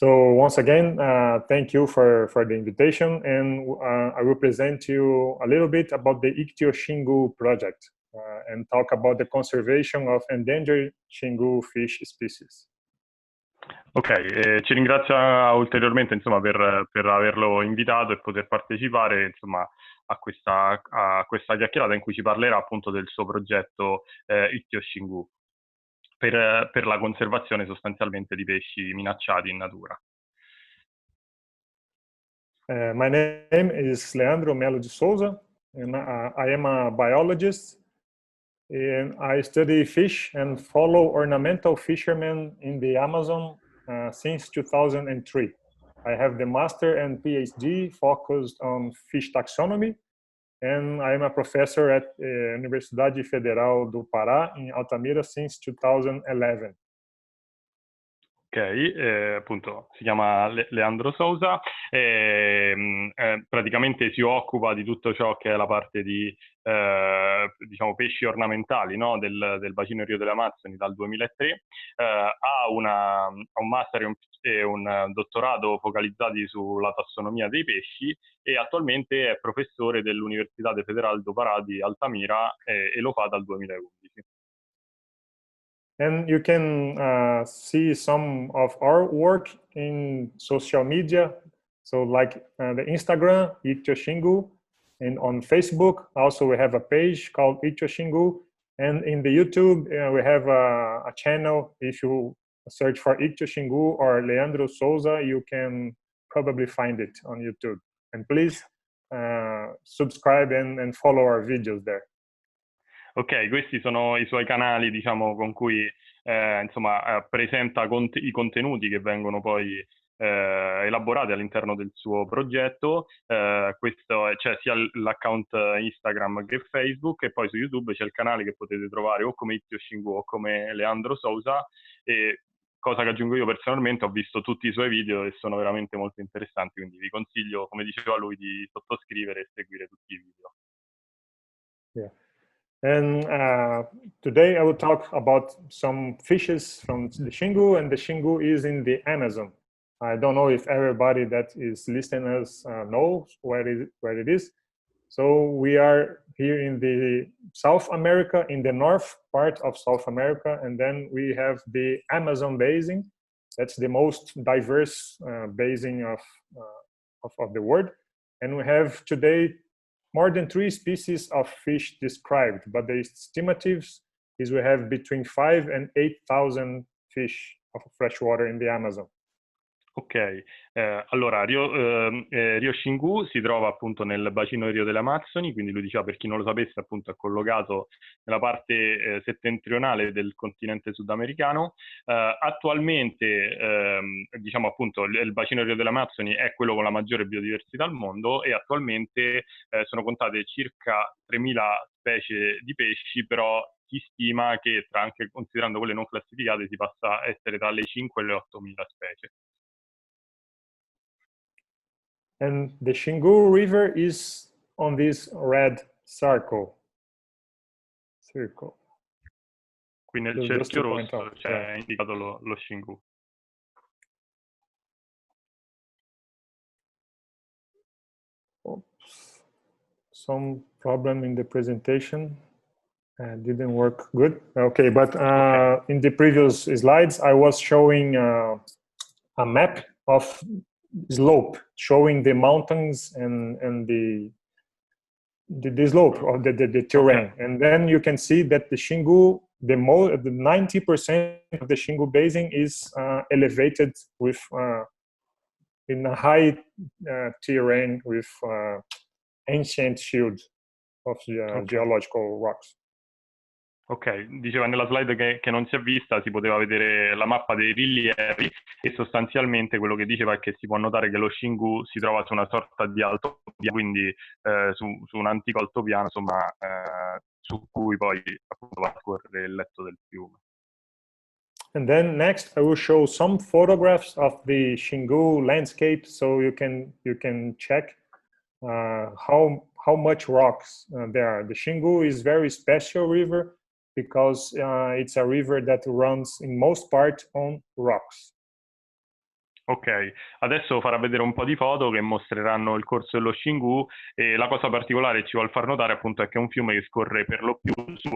So once again, thank you for the invitation, and I will present you a little bit about the IctioXingu project and talk about the conservation of endangered Xingu fish species. Ok, ci ringrazia ulteriormente insomma, per averlo invitato e poter partecipare insomma, a questa chiacchierata in cui ci parlerà appunto del suo progetto IctioXingu per la conservazione sostanzialmente di pesci minacciati in natura. My name is Leandro de Sousa, and I am a biologist, and I study fish and follow ornamental fishermen in the Amazon since 2003. I have the master and PhD focused on fish taxonomy, and I am a professor at Universidade Federal do Pará in Altamira since 2011. Ok, appunto si chiama Leandro Sousa, praticamente si occupa di tutto ciò che è la parte di diciamo, pesci ornamentali, no? del bacino Rio delle Amazzoni dal 2003, ha un master e un dottorato focalizzati sulla tassonomia dei pesci e attualmente è professore dell'Università Federal do Pará di Altamira e lo fa dal 2011. And you can see some of our work in social media. So like the Instagram, IctioXingu, and on Facebook, also we have a page called IctioXingu. And in the YouTube, we have a channel. If you search for IctioXingu or Leandro Sousa, you can probably find it on YouTube. And please subscribe and follow our videos there. Ok, questi sono i suoi canali, diciamo, con cui insomma, presenta i contenuti che vengono poi elaborati all'interno del suo progetto. Questo c'è sia l'account Instagram che Facebook, e poi su YouTube c'è il canale che potete trovare o come IctioXingu o come Leandro Sousa, e cosa che aggiungo io personalmente, ho visto tutti i suoi video e sono veramente molto interessanti, quindi vi consiglio, come diceva lui, di sottoscrivere e seguire tutti i video. Yeah. And today I will talk about some fishes from the Xingu, and the Xingu is in the Amazon. I don't know if everybody that is listening us knows where it is. So we are here in the South America, in the north part of South America, and then we have the Amazon basin. That's the most diverse basin of the world. And we have today more than 3 species of fish described, but the estimatives is we have between 5 and 8,000 fish of freshwater in the Amazon. Ok, allora Rio Xingu si trova appunto nel bacino Rio delle Amazzoni, quindi lui diceva, per chi non lo sapesse, appunto è collocato nella parte settentrionale del continente sudamericano. Attualmente diciamo appunto il bacino Rio delle Amazzoni è quello con la maggiore biodiversità al mondo, e attualmente sono contate circa 3.000 specie di pesci, però si stima che, anche considerando quelle non classificate, si possa essere tra le 5 e le 8.000 specie. And the Xingu River is on this red circle. Qui nel cerchio rosso c'è indicato lo Xingu. Oops. Some problem in the presentation. Didn't work good. Okay, but in the previous slides, I was showing a map of slope, showing the mountains and the slope of the terrain. Okay. And then you can see that the Xingu, the 90% of the Xingu basin is elevated with in a high terrain with ancient shield of geological rocks. Ok, diceva nella slide che non si è vista, si poteva vedere la mappa dei rilievi, e sostanzialmente quello che diceva è che si può notare che lo Xingu si trova su una sorta di altopiano, quindi su un antico altopiano, insomma, su cui poi appunto va a scorrere il letto del fiume. And then next I will show some photographs of the Xingu landscape, so you can check how much rocks there are. The Xingu is very special river because it's a river that runs in most part on rocks. Ok, adesso farà vedere un po' di foto che mostreranno il corso dello Xingu e la cosa particolare che ci vuol far notare appunto è che è un fiume che scorre per lo più su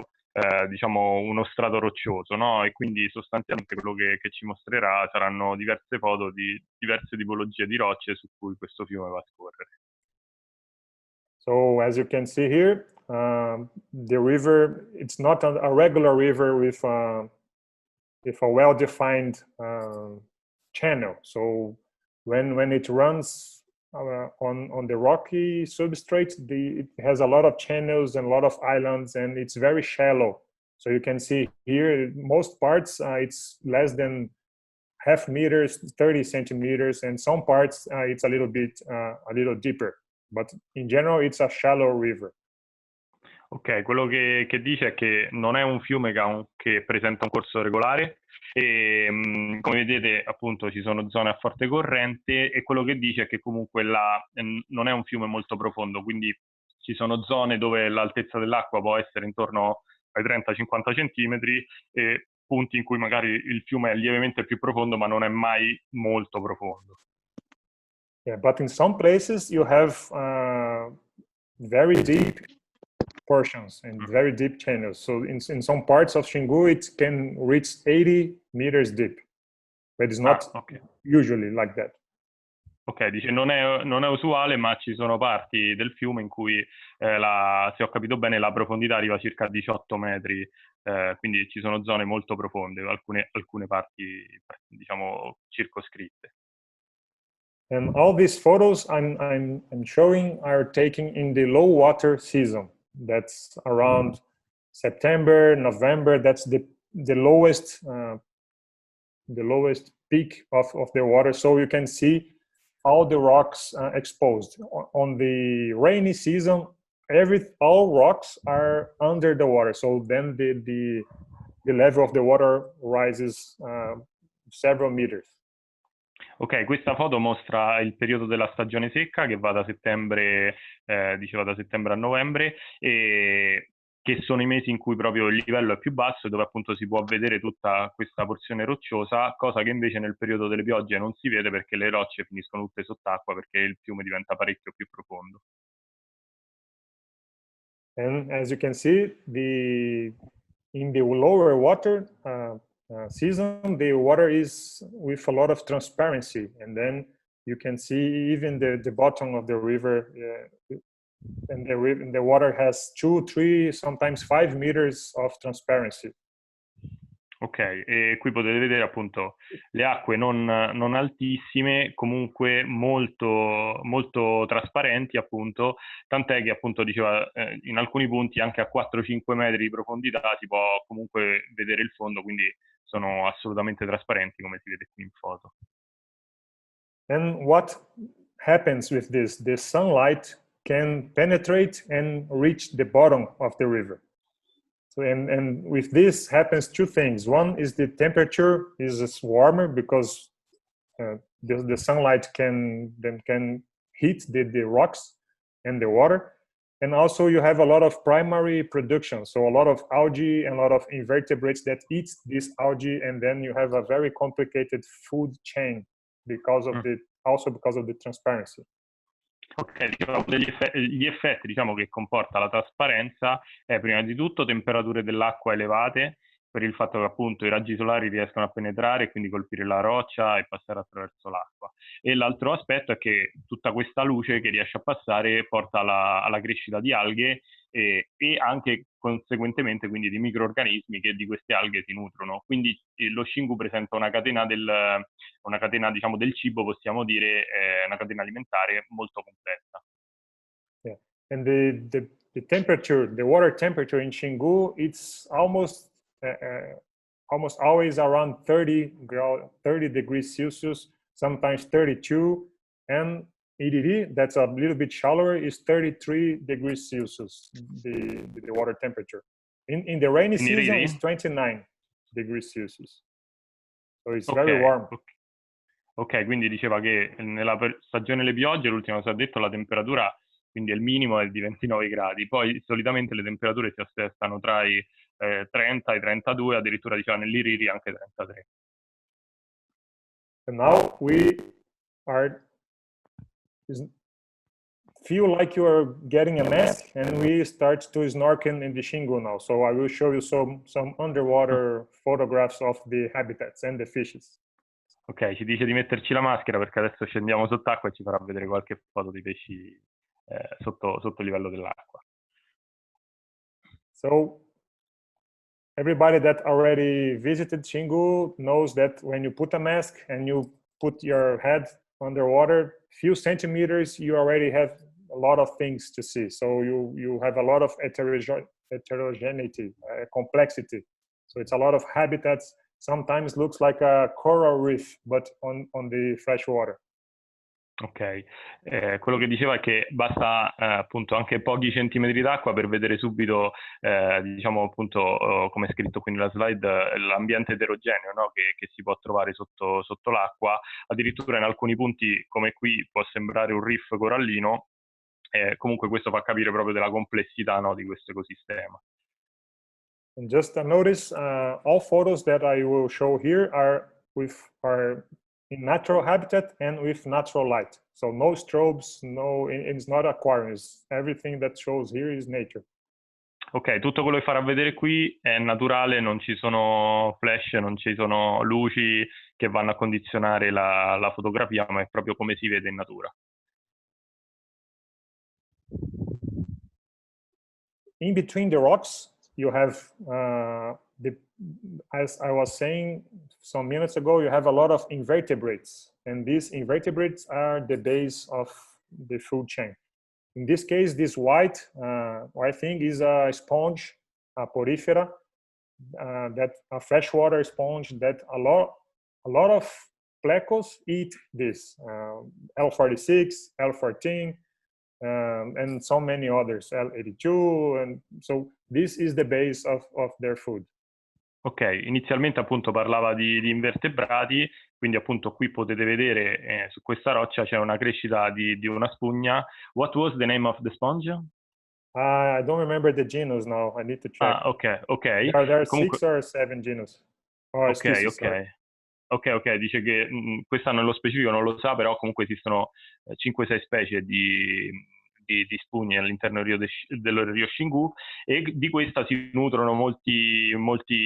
diciamo uno strato roccioso, no? E quindi sostanzialmente quello che ci mostrerà saranno diverse foto di diverse tipologie di rocce su cui questo fiume va a scorrere. So as you can see here, the river, it's not a regular river with a well-defined channel. So when it runs on the rocky substrate, it has a lot of channels and a lot of islands, and it's very shallow. So you can see here, most parts it's less than half meters, 30 centimeters, and some parts it's a little deeper. But in general, it's a shallow river. Ok, quello che dice è che non è un fiume che presenta un corso regolare e come vedete appunto ci sono zone a forte corrente e quello che dice è che comunque non è un fiume molto profondo, quindi ci sono zone dove l'altezza dell'acqua può essere intorno ai 30-50 centimetri e punti in cui magari il fiume è lievemente più profondo ma non è mai molto profondo. Yeah, but in some places you have very deep portions and very deep channels. So in some parts of Xingu, it can reach 80 meters deep, but it's not Okay. usually like that. Ok, dice non è usuale, ma ci sono parti del fiume in cui, se ho capito bene, la profondità arriva a circa 18 metri, quindi ci sono zone molto profonde, alcune parti, diciamo, circoscritte. And all these photos I'm showing are taken in the low water season. That's around September, November. That's the lowest peak of the water. So you can see all the rocks exposed. On the rainy season, all rocks are under the water. So then the level of the water rises several meters. Ok, questa foto mostra il periodo della stagione secca che va da settembre, diceva da settembre a novembre, e che sono i mesi in cui proprio il livello è più basso e dove appunto si può vedere tutta questa porzione rocciosa, cosa che invece nel periodo delle piogge non si vede perché le rocce finiscono tutte sott'acqua perché il fiume diventa parecchio più profondo. And as you can see, in the lower water season, the water is with a lot of transparency, and then you can see even the bottom of the river, and the water has 2, 3, sometimes 5 meters of transparency. Ok, e qui potete vedere appunto le acque non altissime, comunque molto, molto trasparenti appunto, tant'è che appunto diceva in alcuni punti anche a 4-5 metri di profondità si può comunque vedere il fondo, quindi sono assolutamente trasparenti come si vede qui in foto. And what happens with this? The sunlight can penetrate and reach the bottom of the river. So, and with this happens two things. One is the temperature is warmer because the sunlight can heat the rocks and the water. And also you have a lot of primary production. So a lot of algae and a lot of invertebrates that eat this algae. And then you have a very complicated food chain because of because of the transparency. Ok, diciamo, gli effetti diciamo, che comporta la trasparenza è prima di tutto temperature dell'acqua elevate, per il fatto che appunto i raggi solari riescono a penetrare e quindi colpire la roccia e passare attraverso l'acqua. E l'altro aspetto è che tutta questa luce che riesce a passare porta alla crescita di alghe e anche conseguentemente quindi di microrganismi che di queste alghe si nutrono. Quindi lo Xingu presenta una catena diciamo, del cibo, possiamo dire, una catena alimentare molto complessa. Yeah. And the temperature, the water temperature in Xingu, it's almost always around 30 degrees Celsius, sometimes 32, and EDD, that's a little bit shallower, is 33 degrees Celsius, the water temperature. In the rainy season, it's 29 degrees Celsius. So it's very warm. Ok, quindi diceva che nella stagione delle piogge, l'ultima cosa ha detto, la temperatura quindi il minimo è di 29 gradi, poi solitamente le temperature si assestano tra i 30 e i 32, addirittura diceva nell'Iriri anche 33. And now we are feel like you are getting a mask, and we start to snorkel in the Xingu now. So I will show you some underwater photographs of the habitats and the fishes. Ok, ci dice di metterci la maschera perché adesso scendiamo sott'acqua e ci farà vedere qualche foto di pesci sotto il livello dell'acqua. So everybody that already visited Xingu knows that when you put a mask and you put your head underwater, few centimeters, you already have a lot of things to see. So you have a lot of heterogeneity, complexity. So it's a lot of habitats. Sometimes looks like a coral reef, but on the fresh water. Ok, quello che diceva è che basta appunto anche pochi centimetri d'acqua per vedere subito, diciamo appunto, come è scritto qui nella slide, l'ambiente eterogeneo, no? che si può trovare sotto l'acqua. Addirittura in alcuni punti, come qui, può sembrare un reef corallino. Comunque questo fa capire proprio della complessità, no, di questo ecosistema. And just a notice, all photos that I will show here are in natural habitat and with natural light. So no strobes, it's not aquariums. Everything that shows here is nature. Ok, tutto quello che farà vedere qui è naturale, non ci sono flash, non ci sono luci che vanno a condizionare la fotografia, ma è proprio come si vede in natura. In between the rocks, you have, as I was saying some minutes ago, you have a lot of invertebrates. And these invertebrates are the base of the food chain. In this case, this white thing is a sponge, a porifera, that a freshwater sponge that a lot of plecos eat this, L46, L14, and so many others, L82, and so this is the base of their food. Ok, inizialmente appunto parlava di invertebrati, quindi appunto qui potete vedere su questa roccia c'è una crescita di una spugna. What was the name of the sponge? I don't remember the genus now, I need to check. Ah, ok. There are Comunque, 6 or 7 genus. Or species, sorry. Ok, dice che questa nello specifico non lo sa, però comunque esistono 5-6 specie di spugne all'interno del Rio Xingu, e di questa si nutrono molti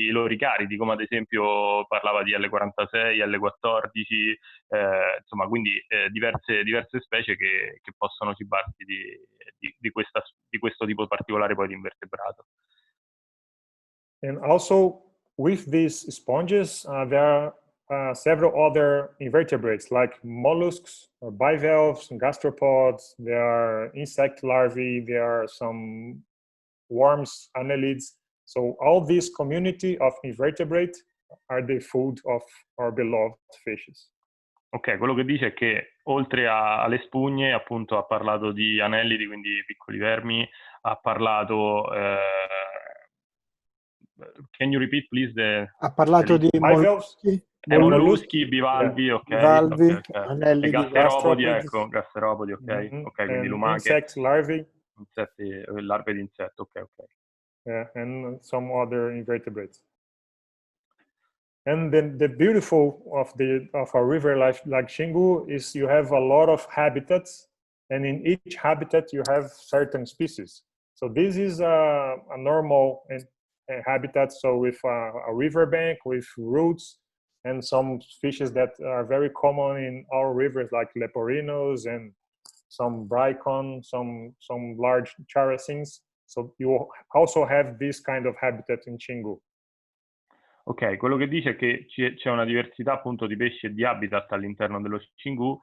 loricaridi, come ad esempio parlava di L46, L14, insomma, quindi diverse specie che possono cibarsi di questo tipo particolare poi di invertebrato. And also with these sponges, there are several other invertebrates like mollusks, or bivalves, gastropods. There are insect larvae. There are some worms, annelids. So all this community of invertebrates are the food of our beloved fishes. Ok, quello che dice è che oltre alle spugne, appunto, ha parlato di anellidi, quindi piccoli vermi, ha parlato... can you repeat, please? Ha parlato di molluschi, molluschi, bivalvi, yeah. ok. Bivalvi, okay. anelli e di gasteropodi, ecco, gasteropodi, ok. Ok, quindi lumache. Insect larvae. Larve di insetto, ok. Yeah, and some other invertebrates. And then the beautiful of a river like Xingu is you have a lot of habitats, and in each habitat you have certain species. So this is a normal habitat, so with a riverbank with roots and some fishes that are very common in our rivers, like leporinos and some bricon, some large characins. So you also have this kind of habitat in Xingu. Ok, quello che dice è che c'è una diversità appunto di pesci e di habitat all'interno dello Xingu.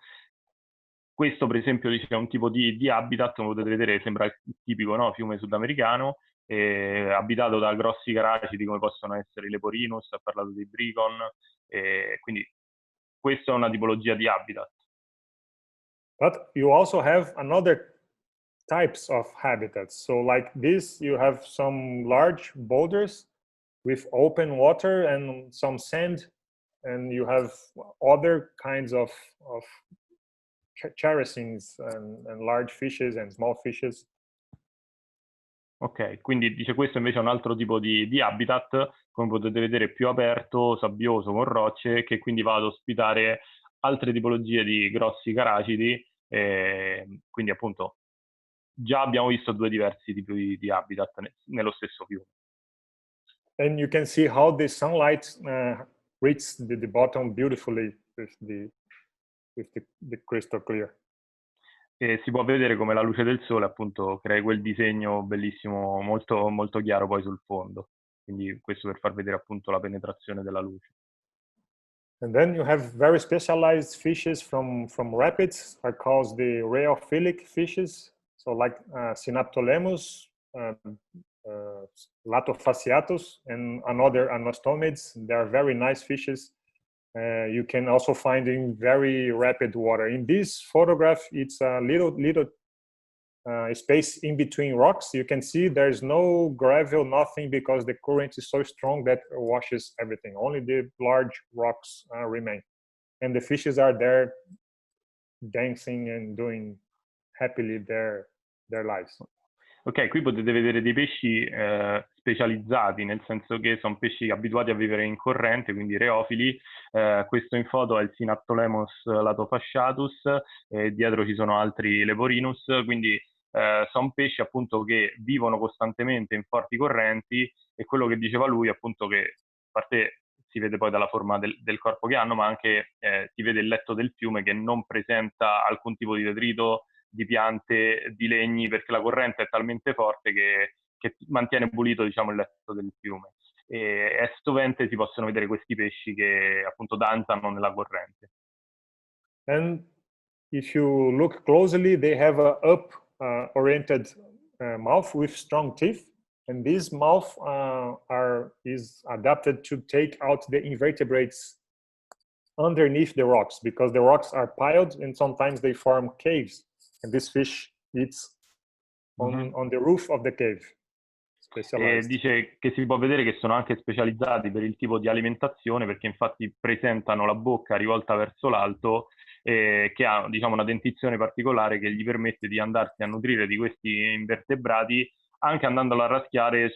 Questo per esempio dice è un tipo di habitat, come potete vedere sembra tipico, no? Fiume sudamericano, abitato da grossi caracidi come possono essere i leporinus, ha parlato dei bricon, quindi questa è una tipologia di habitat. But you also have another types of habitats. So like this, you have some large boulders with open water and some sand, and you have other kinds of characins and large fishes and small fishes. Ok, quindi dice questo invece è un altro tipo di habitat, come potete vedere più aperto, sabbioso, con rocce, che quindi va ad ospitare altre tipologie di grossi caracidi, quindi appunto già abbiamo visto due diversi tipi di habitat nello stesso fiume. And you can see how the sunlight reaches the bottom beautifully with the crystal clear. E si può vedere come la luce del sole appunto crea quel disegno bellissimo, molto, molto chiaro poi sul fondo. Quindi questo per far vedere appunto la penetrazione della luce. And then you have very specialized fishes from rapids, are called the rheophilic fishes. So like Synaptolemus, Latofasciatus, and another anastomids. They are very nice fishes. You can also find in very rapid water. In this photograph, it's a little space in between rocks. You can see there's no gravel, nothing, because the current is so strong that washes everything. Only the large rocks remain. And the fishes are there dancing and doing happily their lives. Ok, qui potete vedere dei pesci specializzati, nel senso che sono pesci abituati a vivere in corrente, quindi reofili. Questo in foto è il Synaptolemus latofasciatus, dietro ci sono altri Leporinus, quindi sono pesci appunto che vivono costantemente in forti correnti, e quello che diceva lui appunto che a parte si vede poi dalla forma del corpo che hanno, ma anche si vede il letto del fiume che non presenta alcun tipo di detrito, di piante, di legni, perché la corrente è talmente forte che mantiene pulito, diciamo, il letto del fiume. E a stovente si possono vedere questi pesci che appunto danzano nella corrente. And if you look closely, they have a up oriented mouth with strong teeth, and this mouth is adapted to take out the invertebrates underneath the rocks, because the rocks are piled and sometimes they form caves, and this fish eats on the roof of the cave. E dice che si può vedere che sono anche specializzati per il tipo di alimentazione, perché infatti presentano la bocca rivolta verso l'alto, che ha, diciamo, una dentizione particolare che gli permette di andarsi a nutrire di questi invertebrati, anche andandolo a raschiare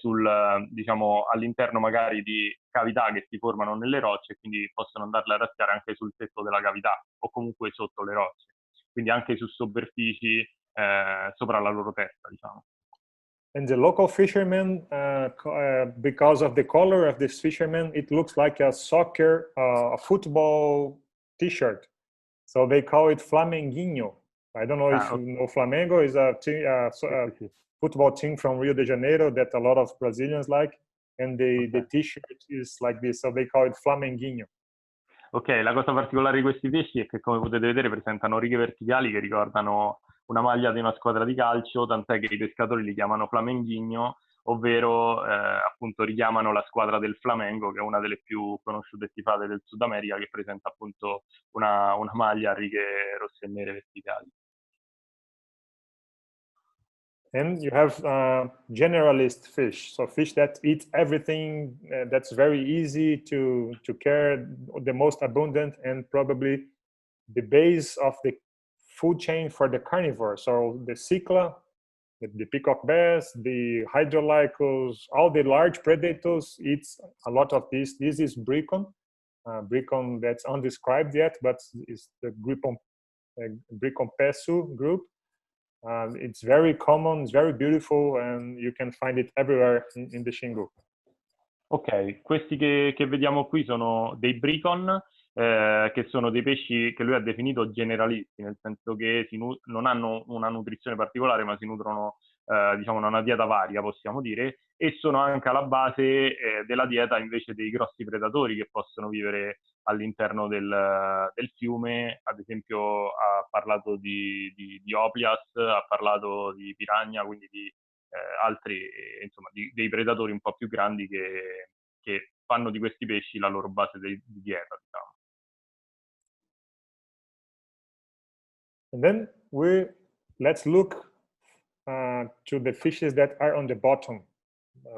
diciamo, all'interno magari di cavità che si formano nelle rocce, e quindi possono andarle a raschiare anche sul tetto della cavità o comunque sotto le rocce, quindi anche su superfici sopra la loro testa, diciamo. And the local fishermen, because of the color of this fisherman, it looks like a a football T-shirt. So they call it Flamenguinho. I don't know if you know Flamengo is a football team from Rio de Janeiro that a lot of Brazilians like. And the T-shirt is like this, so they call it Flamenguinho. Ok, la cosa particolare di questi pesci è che, come potete vedere, presentano righe verticali che ricordano una maglia di una squadra di calcio, tant'è che i pescatori li chiamano Flamenguinho, ovvero appunto richiamano la squadra del Flamengo, che è una delle più conosciute e tifate del Sud America, che presenta appunto una maglia a righe rosse e nere verticali. And you have generalist fish, so fish that eat everything, that's very easy to care, the most abundant and probably the base of the food chain for the carnivore. So the cicla, the peacock bass, the hydrolycos, all the large predators eats a lot of this. This is bricon, bricon that's undescribed yet, but it's the bricon pesu group. It's very common, it's very beautiful, and you can find it everywhere in the Xingu. Ok, questi che vediamo qui sono dei bricon, che sono dei pesci che lui ha definito generalisti, nel senso che non hanno una nutrizione particolare, ma si nutrono, diciamo, da una dieta varia, possiamo dire, e sono anche alla base della dieta invece dei grossi predatori che possono vivere all'interno del fiume. Ad esempio ha parlato di Oplias, ha parlato di piranha, quindi di altri, insomma, dei predatori un po' più grandi che fanno di questi pesci la loro base di dieta, diciamo. And then let's look to the fishes that are on the bottom,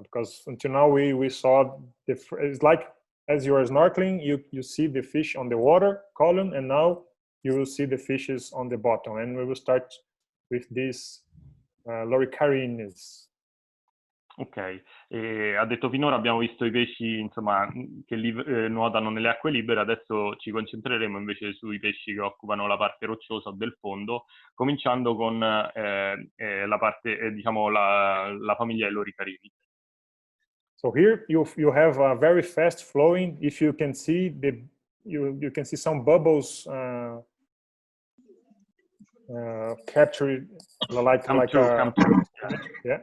because until now we saw it's like as you are snorkeling, you see the fish on the water column, and now you will see the fishes on the bottom. And we will start with these Loricarines. Ok, ha detto finora abbiamo visto i pesci, insomma, che nuotano nelle acque libere, adesso ci concentreremo invece sui pesci che occupano la parte rocciosa del fondo, cominciando con la parte, diciamo, la famiglia dei loricarini. So here you have a very fast flowing. If you can see you can see some bubbles captured Come through. Yeah.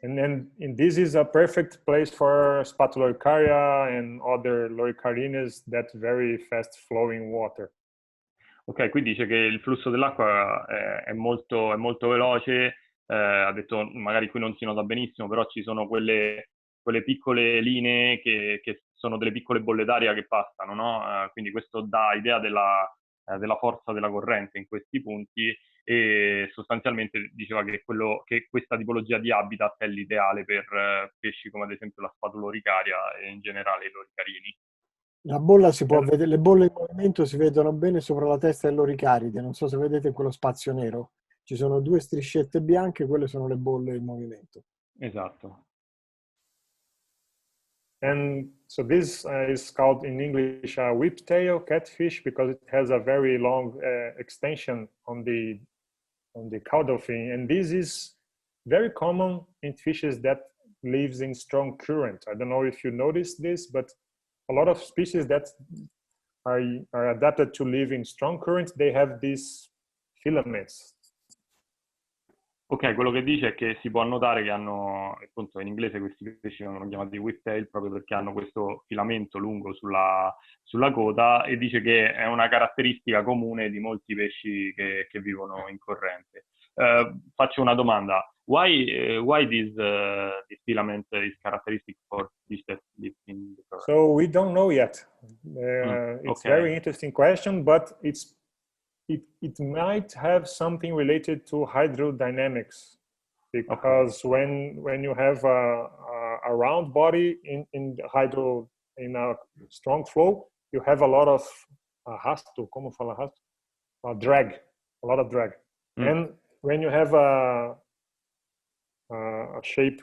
And this is a perfect place for Spatuloricaria and other loricarines, that very fast flowing water. Ok, qui dice che il flusso dell'acqua è molto veloce, ha detto magari qui non si nota benissimo, però ci sono quelle piccole linee che sono delle piccole bolle d'aria che passano, no? Quindi questo dà idea della forza della corrente in questi punti, e sostanzialmente diceva che questa tipologia di habitat è l'ideale per pesci come ad esempio la spatuloricaria e in generale i loricarini. La bolla si può vedere, le bolle in movimento si vedono bene sopra la testa dell'oricaride. Non so se vedete quello spazio nero. Ci sono due striscette bianche, quelle sono le bolle in movimento. Esatto. And so this is called in English whiptail catfish, because it has a very long extension on the caudal fin. And this is very common in fishes that lives in strong current. I don't know if you noticed this, but a lot of species that are adapted to live in strong current, they have these filaments. Ok, quello che dice è che si può notare che hanno, appunto in inglese questi pesci vengono chiamati whiptail proprio perché hanno questo filamento lungo sulla coda, e dice che è una caratteristica comune di molti pesci che vivono in corrente. Faccio una domanda. Why this filament is characteristic for fish that live in the current? So we don't know yet. It's very interesting question, but it might have something related to hydrodynamics, because when you have a round body in a strong flow, you have a lot of arrasto, como fala arrasto? Drag, a lot of drag. And when you have a shape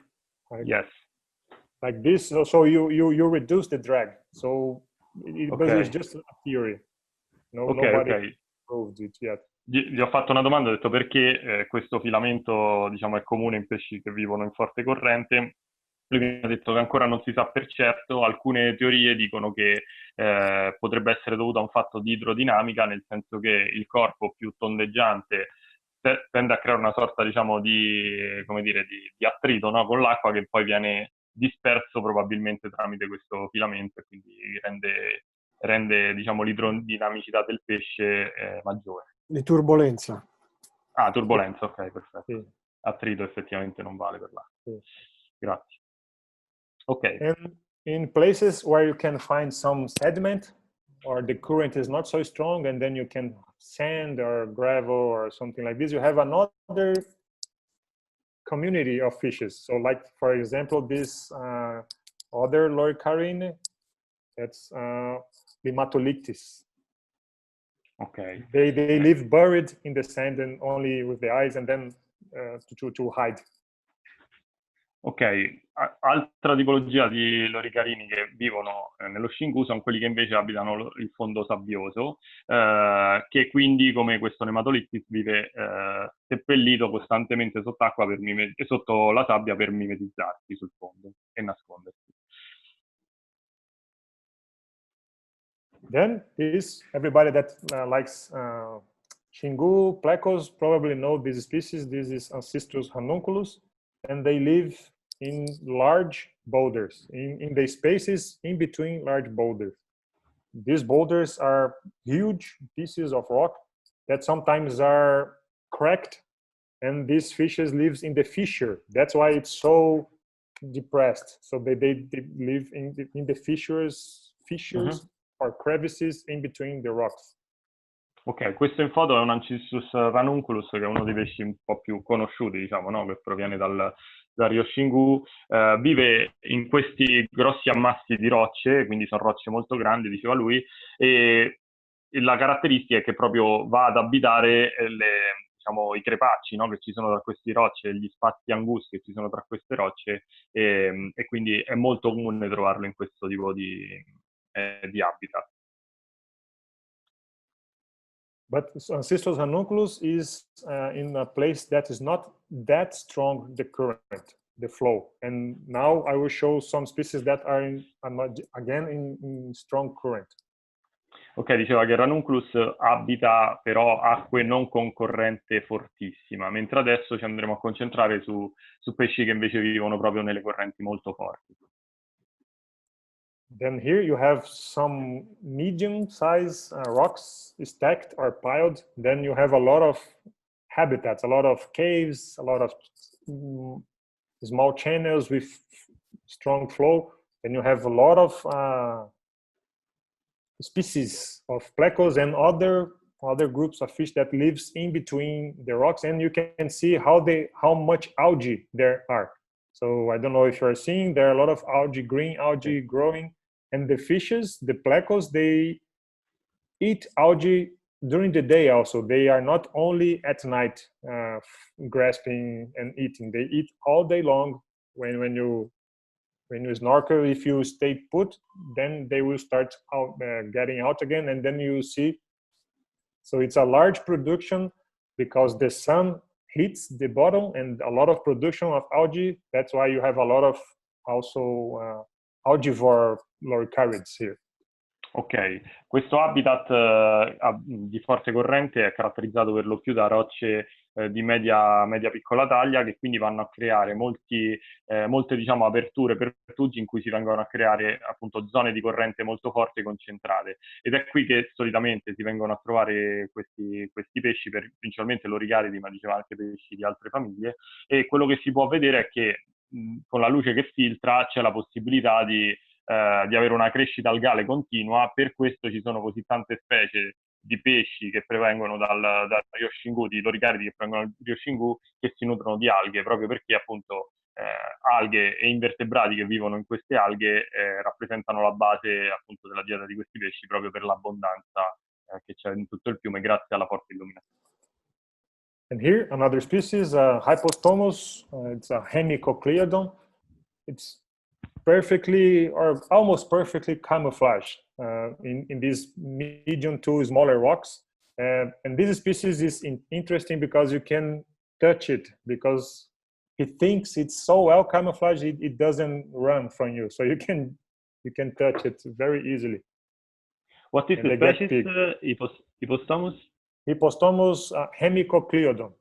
like this, so you reduce the drag. So but it's just a theory. Nobody proved it yet. Gli ho fatto una domanda, ho detto perché questo filamento, diciamo, è comune in pesci che vivono in forte corrente. Lui mi ha detto che ancora non si sa per certo. Alcune teorie dicono che potrebbe essere dovuto a un fatto di idrodinamica, nel senso che il corpo più tondeggiante tende a creare una sorta, diciamo, come dire, di attrito, no? Con l'acqua, che poi viene disperso probabilmente tramite questo filamento, e quindi rende diciamo, l'idrodinamicità del pesce maggiore. Di turbolenza. Ah, turbolenza, ok, perfetto. Sì. Attrito effettivamente non vale per l'acqua. Sì. Grazie. Ok. And in places where you can find some sediment, or the current is not so strong, and then you can sand or gravel or something like this, you have another community of fishes. So like, for example, this other loricarine, that's Limatolictis. Okay. They live buried in the sand and only with the eyes, and then to hide. Ok, altra tipologia di loricarini che vivono nello Xingu sono quelli che invece abitano il fondo sabbioso, che quindi, come questo Nematolictis, vive seppellito costantemente sott'acqua sotto la sabbia per mimetizzarsi sul fondo e nascondersi. Then everybody that likes Xingu, plecos, probably know this species. This is Ancistros ranunculus, and they live in large boulders, in the spaces in between large boulders. These boulders are huge pieces of rock that sometimes are cracked, and these fishes live in the fissure. That's why it's so depressed. So they live in the fissures or crevices in between the rocks. Ok, questo in foto è un Ancistros ranunculus, che è uno dei pesci un po' più conosciuti, diciamo, no? Che proviene dal Rio Xingu. Vive in questi grossi ammassi di rocce, quindi sono rocce molto grandi, diceva lui, e la caratteristica è che proprio va ad abitare diciamo, i crepacci, no, che ci sono tra queste rocce, gli spazi angusti che ci sono tra queste rocce, e quindi è molto comune trovarlo in questo tipo di habitat. But Cistus ranunculus is in a place that is not that strong, the current, the flow. And now I will show some species that are again in strong current. Ok, diceva che Ranunculus abita però acque non con corrente fortissima, mentre adesso ci andremo a concentrare su pesci che invece vivono proprio nelle correnti molto forti. Then here you have some medium-sized rocks stacked or piled. Then you have a lot of habitats, a lot of caves, a lot of small channels with strong flow. And you have a lot of species of plecos and other groups of fish that lives in between the rocks. And you can see how much algae there are. So I don't know if you're seeing, there are a lot of algae, green algae growing. And the fishes, the plecos, they eat algae during the day also. They are not only at night grasping and eating. They eat all day long. When you snorkel, if you stay put, then they will start getting out again, and then you see. So it's a large production because the sun hits the bottom and a lot of production of algae. That's why you have a lot of also algivore loricarids here. Ok, questo habitat di forte corrente è caratterizzato per lo più da rocce di media piccola taglia, che quindi vanno a creare molte diciamo, aperture, pertugi in cui si vengono a creare appunto zone di corrente molto forte concentrate, ed è qui che solitamente si vengono a trovare questi pesci, principalmente loricaridi, ma diceva anche pesci di altre famiglie. E quello che si può vedere è che con la luce che filtra c'è la possibilità di avere una crescita algale continua. Per questo ci sono così tante specie di pesci che provengono dal Rio Xingu, di loricaridi che provengono dal Rio Xingu, che si nutrono di alghe, proprio perché appunto alghe e invertebrati che vivono in queste alghe rappresentano la base appunto della dieta di questi pesci, proprio per l'abbondanza che c'è in tutto il fiume grazie alla forte illuminazione. And here another species, Hypostomus, it's a hemicocleodon. It's perfectly or almost perfectly camouflaged in these medium to smaller rocks. And this species is interesting because you can touch it, because it thinks it's so well camouflaged it doesn't run from you. So you can touch it very easily. What is the species, Hypostomus? Hypostomus hemicocleodon.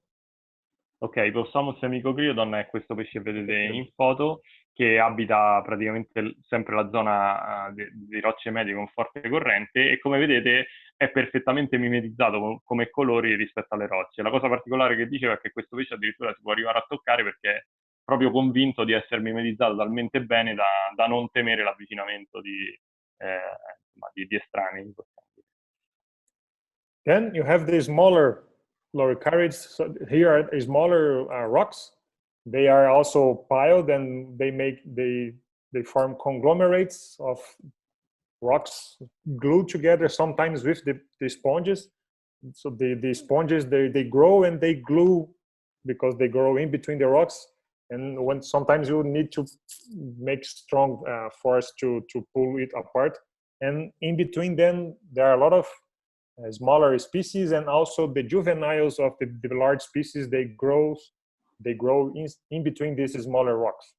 Ok, Hypostomus hemicocleodon è questo pesce che vedete in foto, che abita praticamente sempre la zona di rocce medie con forte corrente, e come vedete è perfettamente mimetizzato come colori rispetto alle rocce. La cosa particolare che diceva è che questo pesce addirittura si può arrivare a toccare, perché è proprio convinto di essere mimetizzato talmente bene da non temere l'avvicinamento di estranei. Then you have the smaller loricarids. So here are smaller rocks. They are also piled, and they form conglomerates of rocks glued together, sometimes with the sponges. So the sponges, they grow and they glue because they grow in between the rocks. And when sometimes you need to make strong force to pull it apart. And in between them, there are a lot of smaller species, and also the juveniles of the large species, they grow in between these smaller rocks,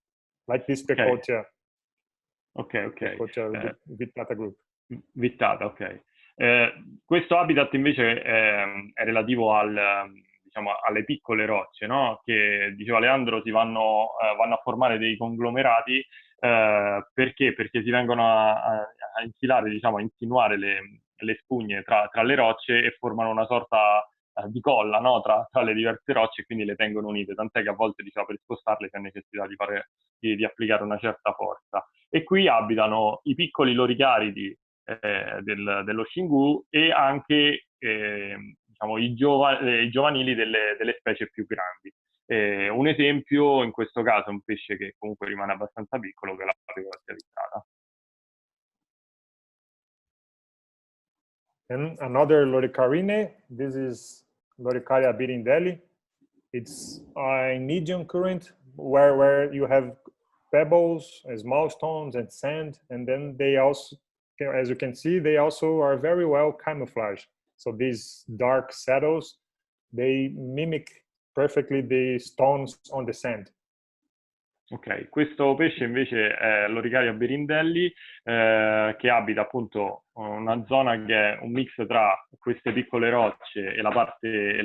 like this Pecotia. Ok. Pecotia vittata group. Vittata, ok. Questo habitat invece è relativo diciamo, alle piccole rocce, no? Che, diceva Leandro, si vanno a formare dei conglomerati perché si vengono a infilare, diciamo, a insinuare le spugne tra le rocce e formano una sorta di colla, no? tra le diverse rocce, e quindi le tengono unite, tant'è che a volte, diciamo, per spostarle c'è necessità di applicare una certa forza. E qui abitano i piccoli loricaridi dello Xingu, e anche diciamo, i giovanili delle specie più grandi. Un esempio in questo caso è un pesce che comunque rimane abbastanza piccolo, che è la Pecotia vittata. And another loricarine, this is Loricaria birindelli. It's a medium current where you have pebbles, small stones, and sand, and then they also, as you can see, they also are very well camouflaged. So these dark shadows, they mimic perfectly the stones on the sand. Ok, questo pesce invece è l'Oricaria birindelli, che abita appunto una zona che è un mix tra queste piccole rocce e la parte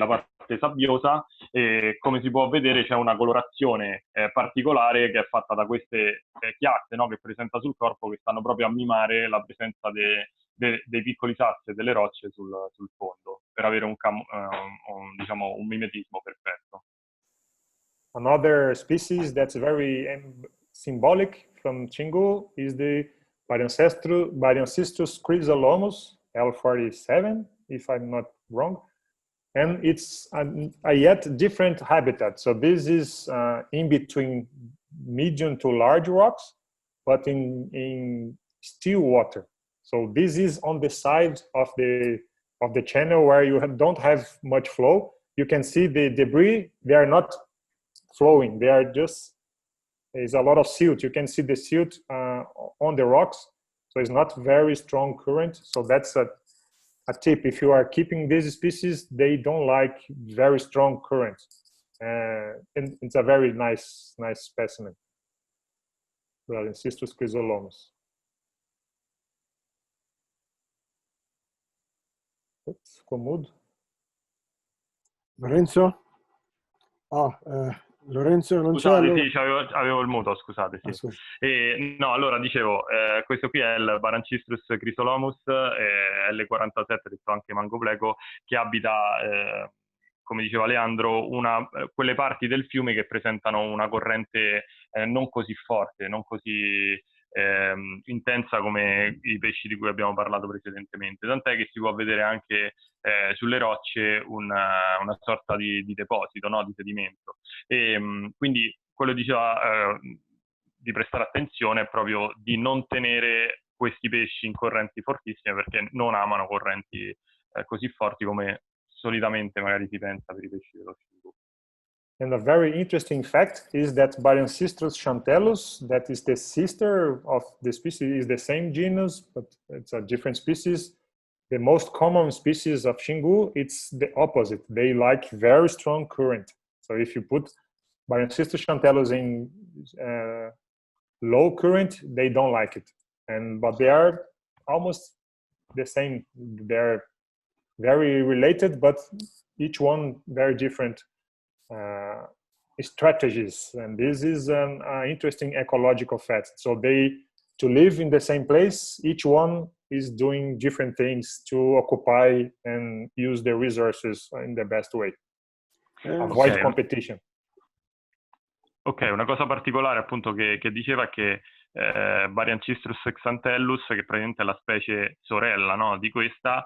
sabbiosa, e come si può vedere c'è una colorazione particolare che è fatta da queste chiazze, no, che presenta sul corpo, che stanno proprio a mimare la presenza dei piccoli sassi e delle rocce sul fondo, per avere diciamo, un mimetismo perfetto. Another species that's very symbolic from Xingu is the Barioncistus chrysolomus, L47, if I'm not wrong. And it's a yet different habitat. So this is in between medium to large rocks, but in still water. So this is on the side of the channel where you don't have much flow. You can see the debris. They are not flowing. They are just, there's a lot of silt. You can see the silt on the rocks. So it's not very strong current. So that's a tip. If you are keeping these species, they don't like very strong currents. And it's a very nice specimen. Barioncistus chrysolomus. Oops, ficou mudo. Lorenzo? Lorenzo non c'è? Scusate, Allora... sì, avevo il muto, scusate. Sì. No, allora dicevo, questo qui è il Barioncistus chrysolomus, L47, detto anche mangopleco, che abita, come diceva Leandro, quelle parti del fiume che presentano una corrente non così forte, non così intensa come i pesci di cui abbiamo parlato precedentemente, tant'è che si può vedere anche sulle rocce una sorta di deposito, no? Di sedimento. E quindi quello diceva di prestare attenzione è proprio di non tenere questi pesci in correnti fortissime, perché non amano correnti così forti come solitamente magari si pensa per i pesci dello Xingu. And a very interesting fact is that Barioncistus chantellus, that is the sister of the species, is the same genus, but it's a different species. The most common species of Xingu, it's the opposite. They like very strong current. So if you put Barioncistus chantellus in low current, they don't like it. But they are almost the same. They're very related, but each one very different strategies. And this is an interesting ecological fact. So to live in the same place, each one is doing different things to occupy and use the resources in the best way. Avoid competition. Ok, una cosa particolare appunto che diceva è che Barioncistus xanthellus, che praticamente è la specie sorella, no, di questa,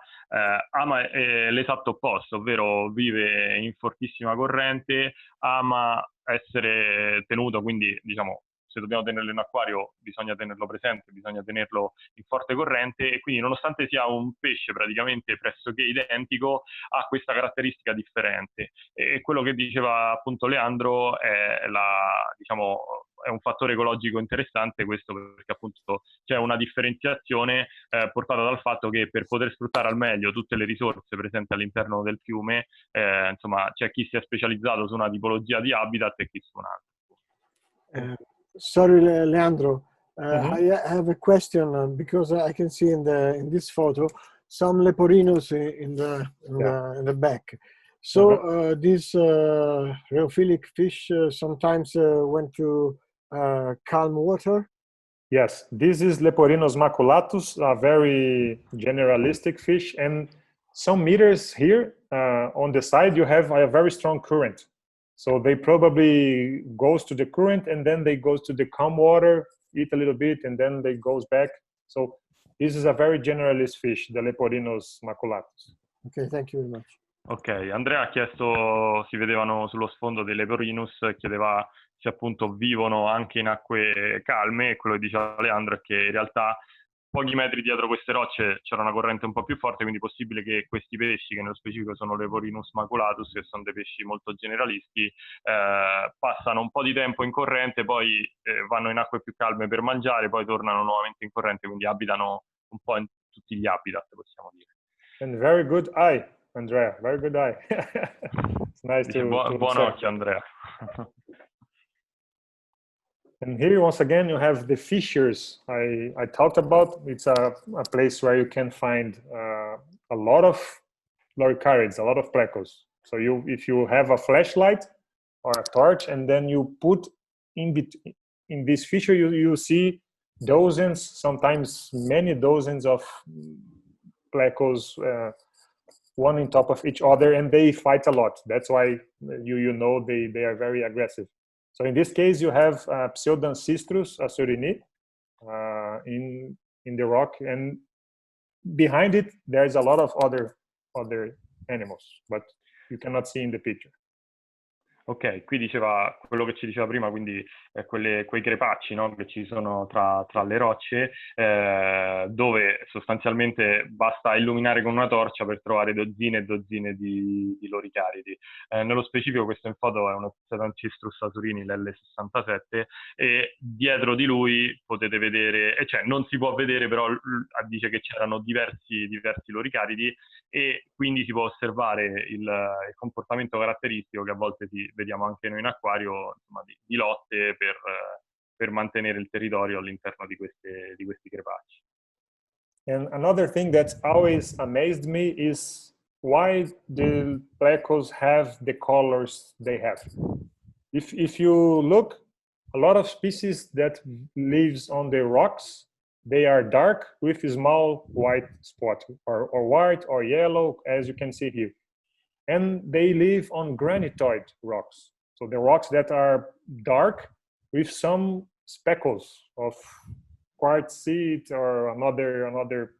ama l'esatto opposto, ovvero vive in fortissima corrente, ama essere tenuto, quindi diciamo se dobbiamo tenerlo in acquario bisogna tenerlo presente, bisogna tenerlo in forte corrente, e quindi nonostante sia un pesce praticamente pressoché identico, ha questa caratteristica differente. E quello che diceva appunto Leandro è diciamo, è un fattore ecologico interessante questo, perché appunto c'è una differenziazione portata dal fatto che per poter sfruttare al meglio tutte le risorse presenti all'interno del fiume, insomma, c'è chi si è specializzato su una tipologia di habitat e chi su un'altra. Sorry, Leandro. I have a question because I can see in this photo some leporinus in the back. So these rheophilic fish sometimes went to calm water. Yes, this is Leporinus maculatus, a very generalistic fish, and some meters here on the side you have a very strong current. So they probably goes to the current and then they goes to the calm water, eat a little bit, and then they goes back. So this is a very generalist fish, the Leporinus maculatus. Okay, thank you very much. Ok, Andrea ha chiesto, si vedevano sullo sfondo dei Leporinus, chiedeva se appunto vivono anche in acque calme, e quello che diceva Leandro è che in realtà pochi metri dietro queste rocce c'era una corrente un po' più forte, quindi è possibile che questi pesci, che nello specifico sono Leporinus maculatus, che sono dei pesci molto generalisti, passano un po' di tempo in corrente, poi vanno in acque più calme per mangiare, poi tornano nuovamente in corrente, quindi abitano un po' in tutti gli habitat, possiamo dire. And very good eye, Andrea. Very good eye. It's nice Dice, to buon observe occhio, that. Andrea. And here, once again, you have the fissures I talked about. It's a place where you can find a lot of loricarids, a lot of plecos. So if you have a flashlight or a torch, and then you put in this fissure, you see dozens, sometimes many dozens of plecos, one on top of each other, and they fight a lot. That's why you know they are very aggressive. So in this case, you have Pseudancistrus assurini in the rock, and behind it there's a lot of other animals, but you cannot see in the picture. Ok, qui diceva quello che ci diceva prima, quindi quei crepacci, no, che ci sono tra le rocce, dove sostanzialmente basta illuminare con una torcia per trovare dozzine e dozzine di loricaridi. Nello specifico questo in foto è uno Pseudancistrus asurini, l'L67, e dietro di lui potete vedere, cioè non si può vedere, però dice che c'erano diversi loricaridi, e quindi si può osservare il comportamento caratteristico che a volte vediamo anche noi in acquario, insomma, di lotte per mantenere il territorio all'interno di questi crepacci. And another thing that always amazed me is why the plecos have the colors they have. If you look, a lot of species that lives on the rocks, they are dark with a small white spot, or white or yellow, as you can see here. And they live on granitoid rocks. So the rocks that are dark with some speckles of quartzite or another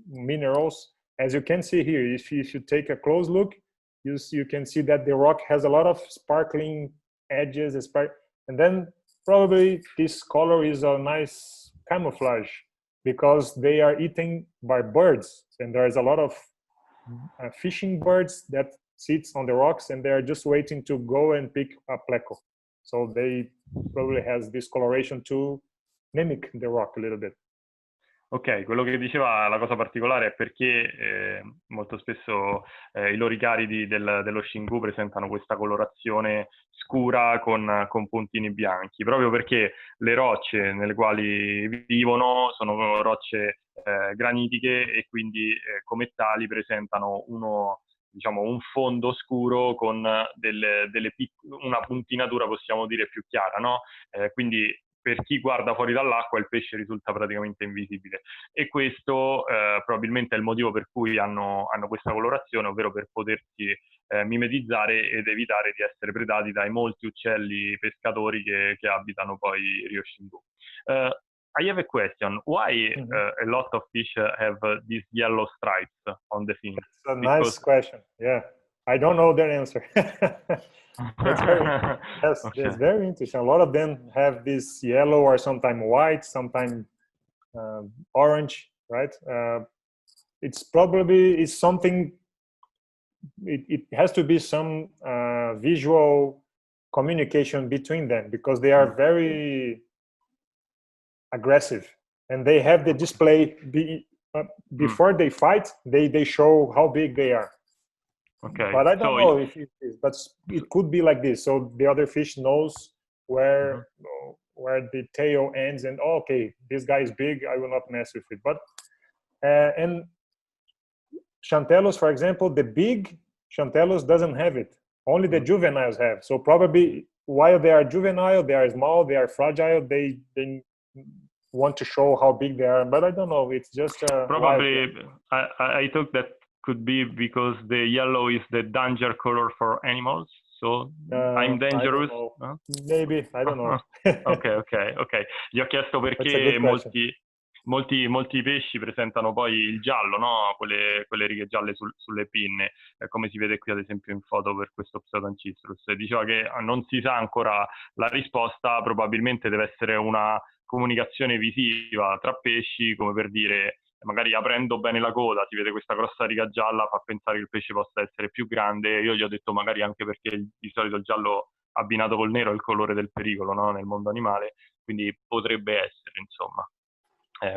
minerals. As you can see here, if you take a close look, you can see that the rock has a lot of sparkling edges, and then probably this color is a nice camouflage because they are eaten by birds, and there is a lot of fishing birds that sits on the rocks, and they are just waiting to go and pick a pleco. So they probably has this coloration to mimic the rock a little bit. Ok, quello che diceva, la cosa particolare è perché molto spesso i loricaridi dello Xingu presentano questa colorazione scura con puntini bianchi, proprio perché le rocce nelle quali vivono sono rocce granitiche, e quindi come tali presentano un fondo scuro con una puntinatura, possiamo dire, più chiara, no? Quindi per chi guarda fuori dall'acqua il pesce risulta praticamente invisibile, e questo probabilmente è il motivo per cui hanno questa colorazione, ovvero per potersi mimetizzare ed evitare di essere predati dai molti uccelli pescatori che abitano poi Rio Xingu. I have a question. Why a lot of fish have these yellow stripes on the fin? It's a nice question. Yeah, I don't know the answer. That's very, yes, Okay. that's very interesting. A lot of them have this yellow or sometimes white, sometimes orange, right? It's probably something. It has to be some visual communication between them, because they are very aggressive, and they have the display before they fight. They show how big they are. Okay. But I don't know if it is, but it could be like this. So the other fish knows where the tail ends, and okay, this guy is big, I will not mess with it. But and Chantelos, for example, the big Chantelos doesn't have it. Only the juveniles have. So probably while they are juvenile, they are small, they are fragile, they want to show how big they are. But I don't know. It's just probably I thought that could be because the yellow is the danger color for animals. So I'm dangerous. Huh? Maybe, I don't know. Ok. Gli ho chiesto perché molti pesci presentano poi il giallo, no? Quelle righe gialle sulle pinne, come si vede qui ad esempio in foto per questo Pseudancistrus. Diceva che non si sa ancora la risposta, probabilmente deve essere una comunicazione visiva tra pesci, come per dire, magari aprendo bene la coda si vede questa grossa riga gialla, fa pensare che il pesce possa essere più grande. Io gli ho detto magari anche perché di solito il giallo abbinato col nero è il colore del pericolo, no? Nel mondo animale, quindi potrebbe essere, insomma,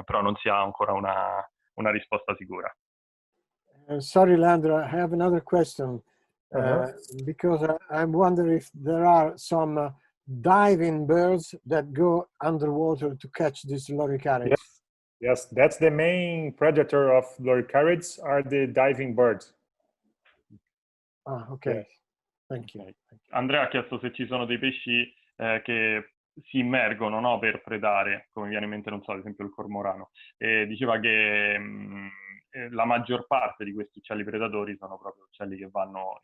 però non si ha ancora una risposta sicura. Sorry, Leandro, I have another question. Because I'm wondering if there are some diving birds that go underwater to catch these loricarids. Yes, that's the main predator of loricarids, are the diving birds. Ah, okay. Yes. Thank you. Andrea ha chiesto se ci sono dei pesci che si immergono, no, per predare, come viene in mente, non so, ad esempio il cormorano. E diceva che la maggior parte di questi uccelli predatori sono proprio uccelli che vanno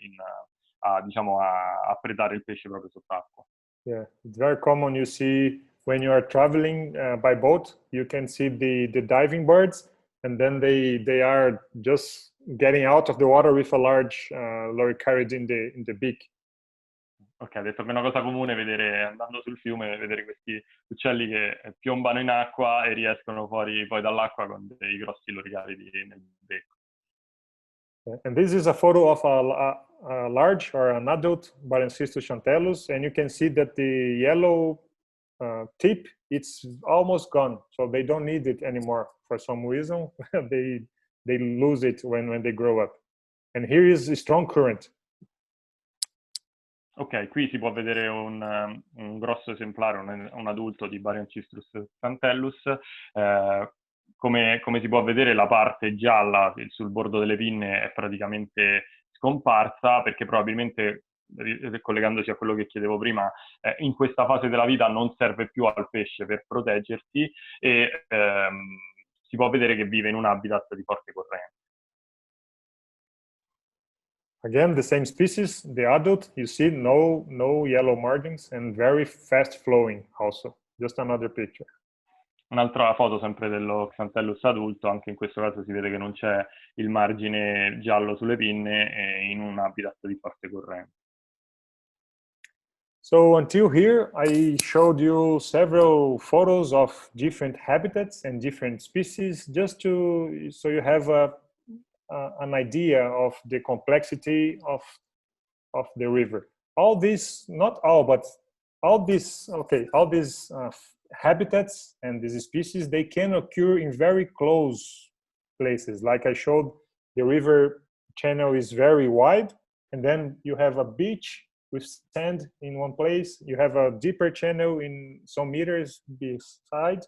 a predare il pesce proprio sott'acqua. Yeah, it's very common. You see when you are traveling by boat, you can see the diving birds, and then they are just getting out of the water with a large loricarid in the beak. Ok, ha detto che è una cosa comune vedere, andando sul fiume, vedere questi uccelli che piombano in acqua e riescono fuori poi dall'acqua con dei grossi loricaridi nel becco. And this is a photo of a large or an adult Barancystus chantellus, and you can see that the yellow tip, it's almost gone, so they don't need it anymore for some reason. they lose it when they grow up. And here is a strong current. Ok, qui si può vedere un grosso esemplare, un adulto di Barancystus chantellus. Come si può vedere, la parte gialla sul bordo delle pinne è praticamente scomparsa, perché probabilmente, collegandosi a quello che chiedevo prima, in questa fase della vita non serve più al pesce per proteggersi e si può vedere che vive in un habitat di forte corrente. Again, the same species, the adult, you see no yellow margins and very fast flowing also. Just another picture. Un'altra foto sempre dello Xanthellus adulto, anche in questo caso si vede che non c'è il margine giallo sulle pinne e in un habitat di forte corrente. So until here, I showed you several photos of different habitats and different species, just so you have an idea of the complexity of the river. All these, not all, but all these habitats and these species, they can occur in very close places. Like I showed, the river channel is very wide, and then you have a beach with sand in one place, you have a deeper channel in some meters beside,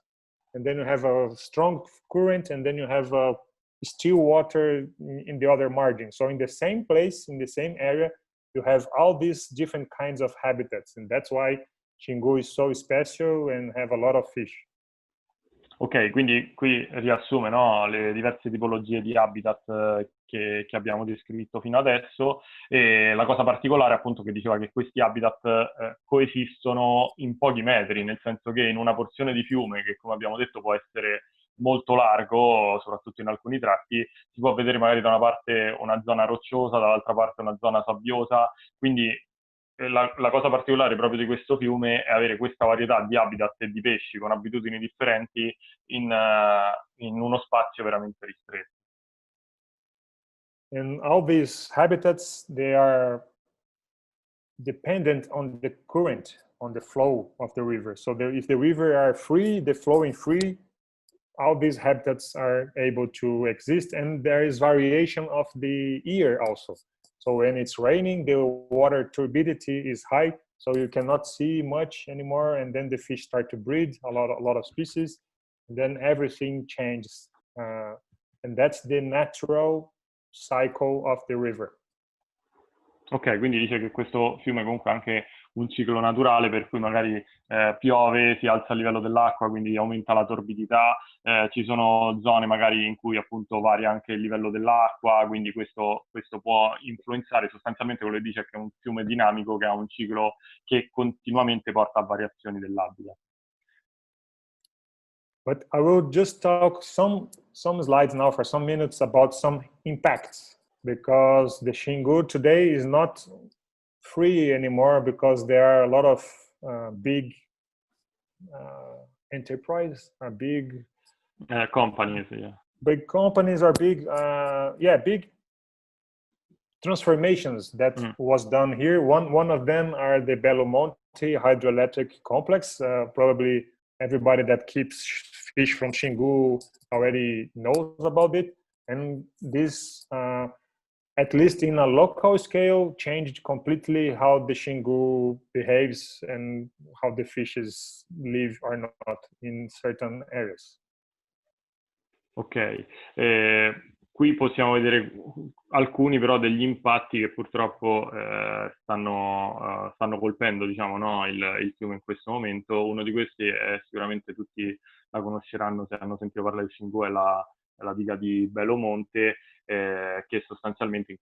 and then you have a strong current, and then you have a still water in the other margin. So in the same place, in the same area, you have all these different kinds of habitats, and that's why Xingu is so special and have a lot of fish. Ok, quindi qui riassume, no, le diverse tipologie di habitat che abbiamo descritto fino adesso, e la cosa particolare appunto che diceva che questi habitat coesistono in pochi metri, nel senso che in una porzione di fiume che, come abbiamo detto, può essere molto largo, soprattutto in alcuni tratti, si può vedere magari da una parte una zona rocciosa, dall'altra parte una zona sabbiosa, quindi la cosa particolare proprio di questo fiume è avere questa varietà di habitat e di pesci con abitudini differenti in uno spazio veramente ristretto. And all these habitats, they are dependent on the current, on the flow of the river. So if the river are free, the flowing free, all these habitats are able to exist, and there is variation of the year also. So when it's raining, the water turbidity is high, so you cannot see much anymore, and then the fish start to breed, a lot of species, and then everything changes. And that's the natural cycle of the river. Ok, quindi dice che questo fiume comunque ha anche un ciclo naturale, per cui magari piove, si alza il livello dell'acqua, quindi aumenta la torbidità, ci sono zone magari in cui appunto varia anche il livello dell'acqua, quindi questo può influenzare. Sostanzialmente quello che dice è che è un fiume dinamico che ha un ciclo che continuamente porta a variazioni dell'habitat. But I will just talk some slides now for some minutes about some impacts, because the Xingu today is not free anymore, because there are a lot of big enterprise, big companies, yeah. Big companies are big, big transformations that was done here. One of them are the Belo Monte hydroelectric complex. Probably everybody that keeps fish from Xingu already knows about it. And this, at least in a local scale, changed completely how the Xingu behaves and how the fishes live or not in certain areas. Ok, qui possiamo vedere alcuni però degli impatti che purtroppo stanno colpendo, diciamo, no, il fiume in questo momento. Uno di questi è sicuramente tutti la conosceranno se hanno sentito parlare di Xingu, è la diga di Belo Monte, che sostanzialmente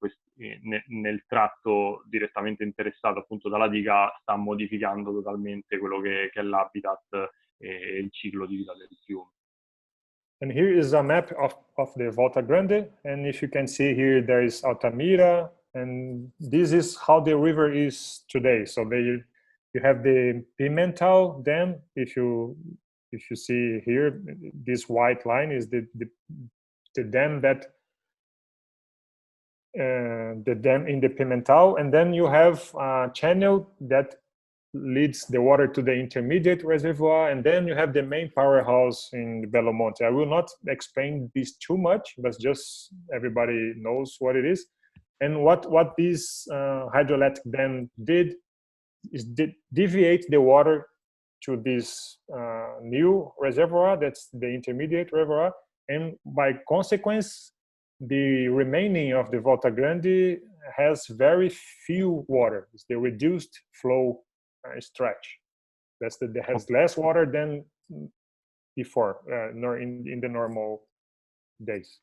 nel tratto direttamente interessato appunto dalla diga sta modificando totalmente quello che è l'habitat e il ciclo di vita del fiume. And here is a map of the Volta Grande. And if you can see here, there is Altamira. And this is how the river is today. So you have the Pimental Dam. If you see here, this white line is the dam that the dam in the Pimental. And then you have a channel that leads the water to the intermediate reservoir, and then you have the main powerhouse in Belo Monte. I will not explain this too much, but just everybody knows what it is. And what this hydroelectric dam did is deviate the water to this new reservoir, that's the intermediate reservoir, and by consequence, the remaining of the Volta Grande has very few water. It's the reduced flow stretch. That has less water than before, in the normal days.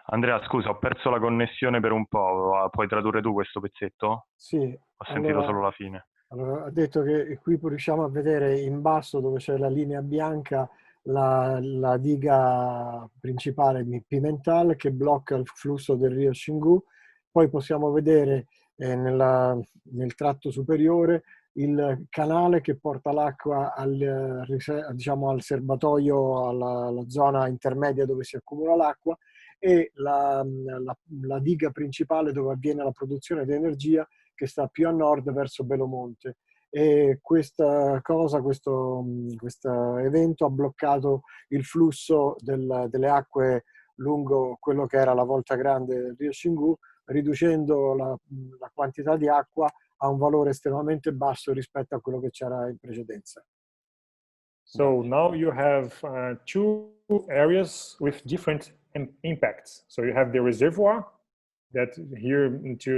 Andrea, scusa, ho perso la connessione per un po'. Puoi tradurre tu questo pezzetto? Sì. Ho sentito solo la fine. Allora, ha detto che qui riusciamo a vedere in basso, dove c'è la linea bianca, la diga principale Pimental che blocca il flusso del Rio Xingu. Poi possiamo vedere nel tratto superiore il canale che porta l'acqua al serbatoio, alla zona intermedia dove si accumula l'acqua, e la diga principale dove avviene la produzione di energia, che sta più a nord verso Belo Monte. E questo evento ha bloccato il flusso delle acque lungo quello che era la Volta Grande del Rio Xingu, riducendo la quantità di acqua a un valore estremamente basso rispetto a quello che c'era in precedenza. So now you have two areas with different impacts. So you have the reservoir that here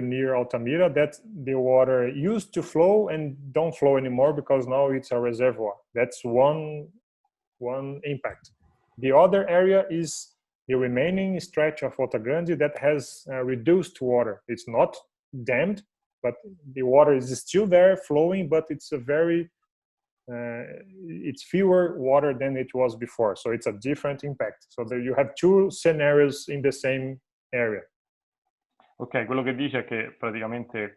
near Altamira, that the water used to flow and don't flow anymore because now it's a reservoir. That's one impact. The other area is the remaining stretch of Volta Grande that has reduced water. It's not dammed, but the water is still there flowing, but it's it's fewer water than it was before. So it's a different impact. So there you have two scenarios in the same area. Ok, quello che dice è che praticamente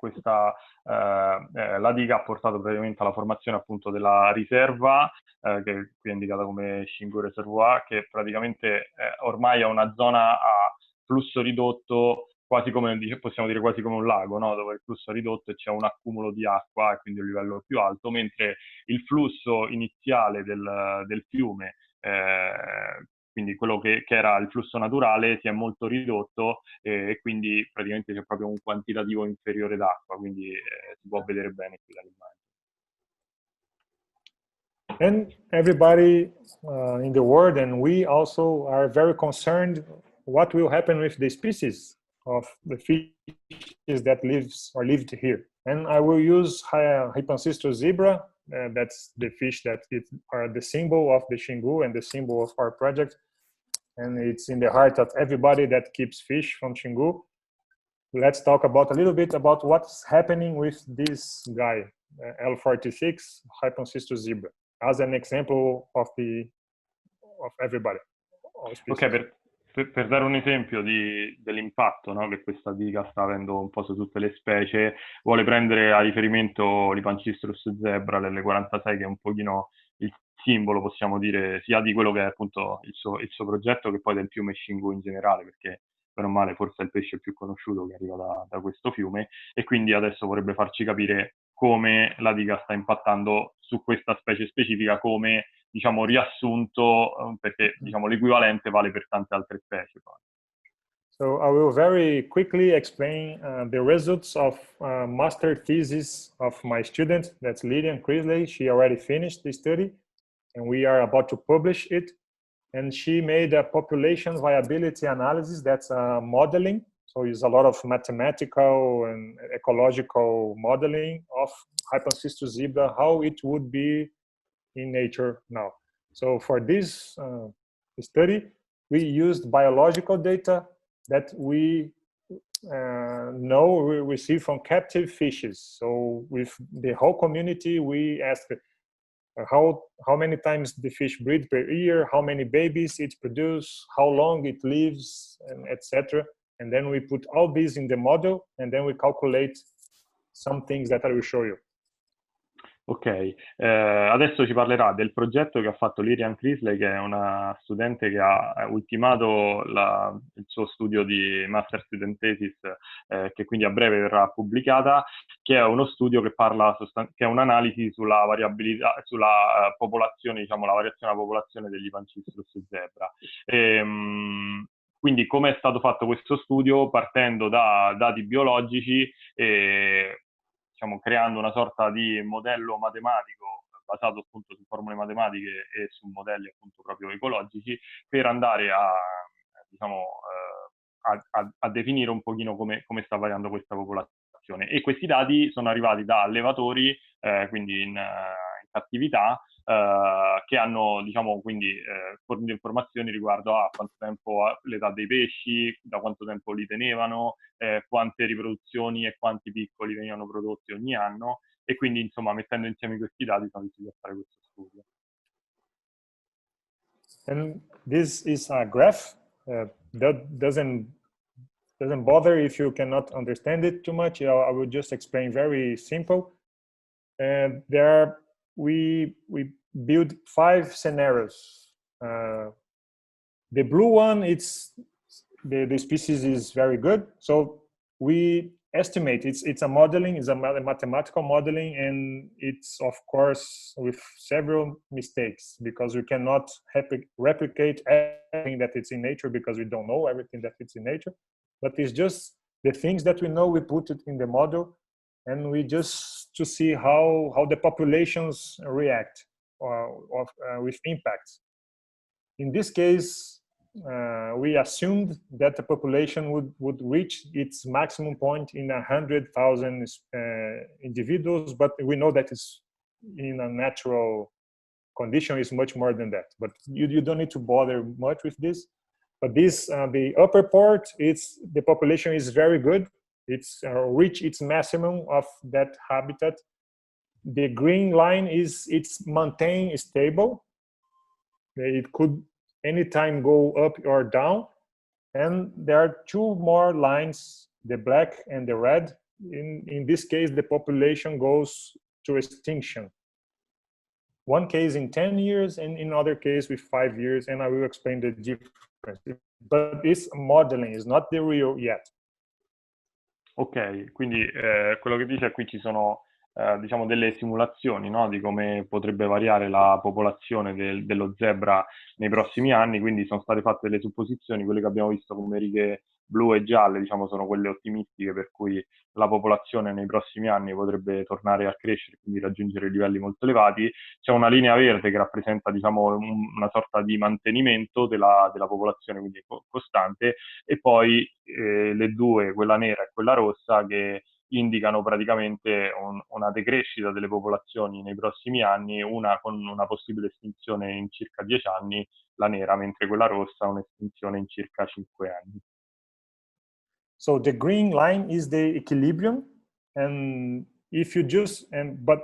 la diga ha portato praticamente alla formazione appunto della riserva, che qui è indicata come Xingu Reservoir, che praticamente ormai è una zona a flusso ridotto, quasi come, possiamo dire quasi come un lago, no? Dove il flusso è ridotto e c'è un accumulo di acqua e quindi un livello più alto, mentre il flusso iniziale del fiume, quindi quello che era il flusso naturale, si è molto ridotto e quindi praticamente c'è proprio un quantitativo inferiore d'acqua, quindi si può vedere bene qui dall'immagine. And everybody in the world, and we also, are very concerned what will happen with the species of the fishes that lived here. And I will use Hypancistros zebra. That's the fish that are the symbol of the Xingu and the symbol of our project. And it's in the heart of everybody that keeps fish from Xingu. Let's talk a little bit about what's happening with this guy, L46, Hypancistros zebra, as an example of everybody. Ok, per dare un esempio dell'impatto, no, che questa diga sta avendo un po' su tutte le specie, vuole prendere a riferimento l'Hypancistros zebra, l'L46, che è un pochino il simbolo, possiamo dire, sia di quello che è appunto il suo progetto, che poi del fiume Xingu in generale, perché bene o male forse è il pesce più conosciuto che arriva da questo fiume, e quindi adesso vorrebbe farci capire come la diga sta impattando su questa specie specifica, come, diciamo, riassunto, perché, diciamo, l'equivalente vale per tante altre specie poi. So I will very quickly explain the results of master thesis of my student, that's Lillian Crisley. She already finished the study, and we are about to publish it. And she made a population viability analysis, that's modeling. So it's a lot of mathematical and ecological modeling of Hypancystus zebra, how it would be in nature now. So for this study, we used biological data that we know we receive from captive fishes. So with the whole community, we asked how many times the fish breed per year, how many babies it produces, how long it lives, and etc. And then we put all these in the model, and then we calculate some things that I will show you. Ok, adesso ci parlerà del progetto che ha fatto Lillian Crisley, che è una studente che ha ultimato il suo studio di Master Student Thesis, che quindi a breve verrà pubblicata, che è uno studio che parla, che è un'analisi sulla variabilità, sulla popolazione, diciamo, la variazione della popolazione degli Hypancystus zebra. Quindi come è stato fatto questo studio? Partendo da dati biologici e diciamo, creando una sorta di modello matematico basato appunto su formule matematiche e su modelli appunto proprio ecologici, per andare diciamo, a definire un pochino come sta variando questa popolazione. E questi dati sono arrivati da allevatori, quindi in cattività, che hanno, diciamo, quindi fornito informazioni riguardo a quanto tempo l'età dei pesci, da quanto tempo li tenevano, quante riproduzioni e quanti piccoli venivano prodotti ogni anno, e quindi, insomma, mettendo insieme questi dati sono riusciti a fare questo studio. And this is a graph that doesn't bother if you cannot understand it too much. I will just explain very simple. We build 5 scenarios. The blue one, it's the species is very good, so we estimate it's a modeling, it's a mathematical modeling, and it's of course with several mistakes, because we cannot replicate everything that it's in nature, because we don't know everything that it's in nature. But it's just the things that we know, we put it in the model, and we just to see how the populations react with impacts. In this case, we assumed that the population would reach its maximum point in 100,000 individuals, but we know that it's in a natural condition is much more than that. But you don't need to bother much with this. But this, the upper part, the population is very good. It's reached its maximum of that habitat. The green line it's maintained stable. It could anytime go up or down. And there are 2 more lines, the black and the red. In this case, the population goes to extinction. One case in 10 years, and in other case with 5 years, and I will explain the difference. But it's modeling, it's not the real yet. Ok, quindi quello che dice qui ci sono diciamo delle simulazioni, no, di come potrebbe variare la popolazione dello zebra nei prossimi anni, quindi sono state fatte delle supposizioni, quelle che abbiamo visto come righe blu e gialle, diciamo, sono quelle ottimistiche, per cui la popolazione nei prossimi anni potrebbe tornare a crescere, quindi raggiungere livelli molto elevati. C'è una linea verde che rappresenta, diciamo, una sorta di mantenimento della popolazione, quindi costante, e poi le due, quella nera e quella rossa, che indicano praticamente una decrescita delle popolazioni nei prossimi anni, una con una possibile estinzione in circa 10 anni, la nera, mentre quella rossa un'estinzione in circa 5 anni. So the green line is the equilibrium, and if you but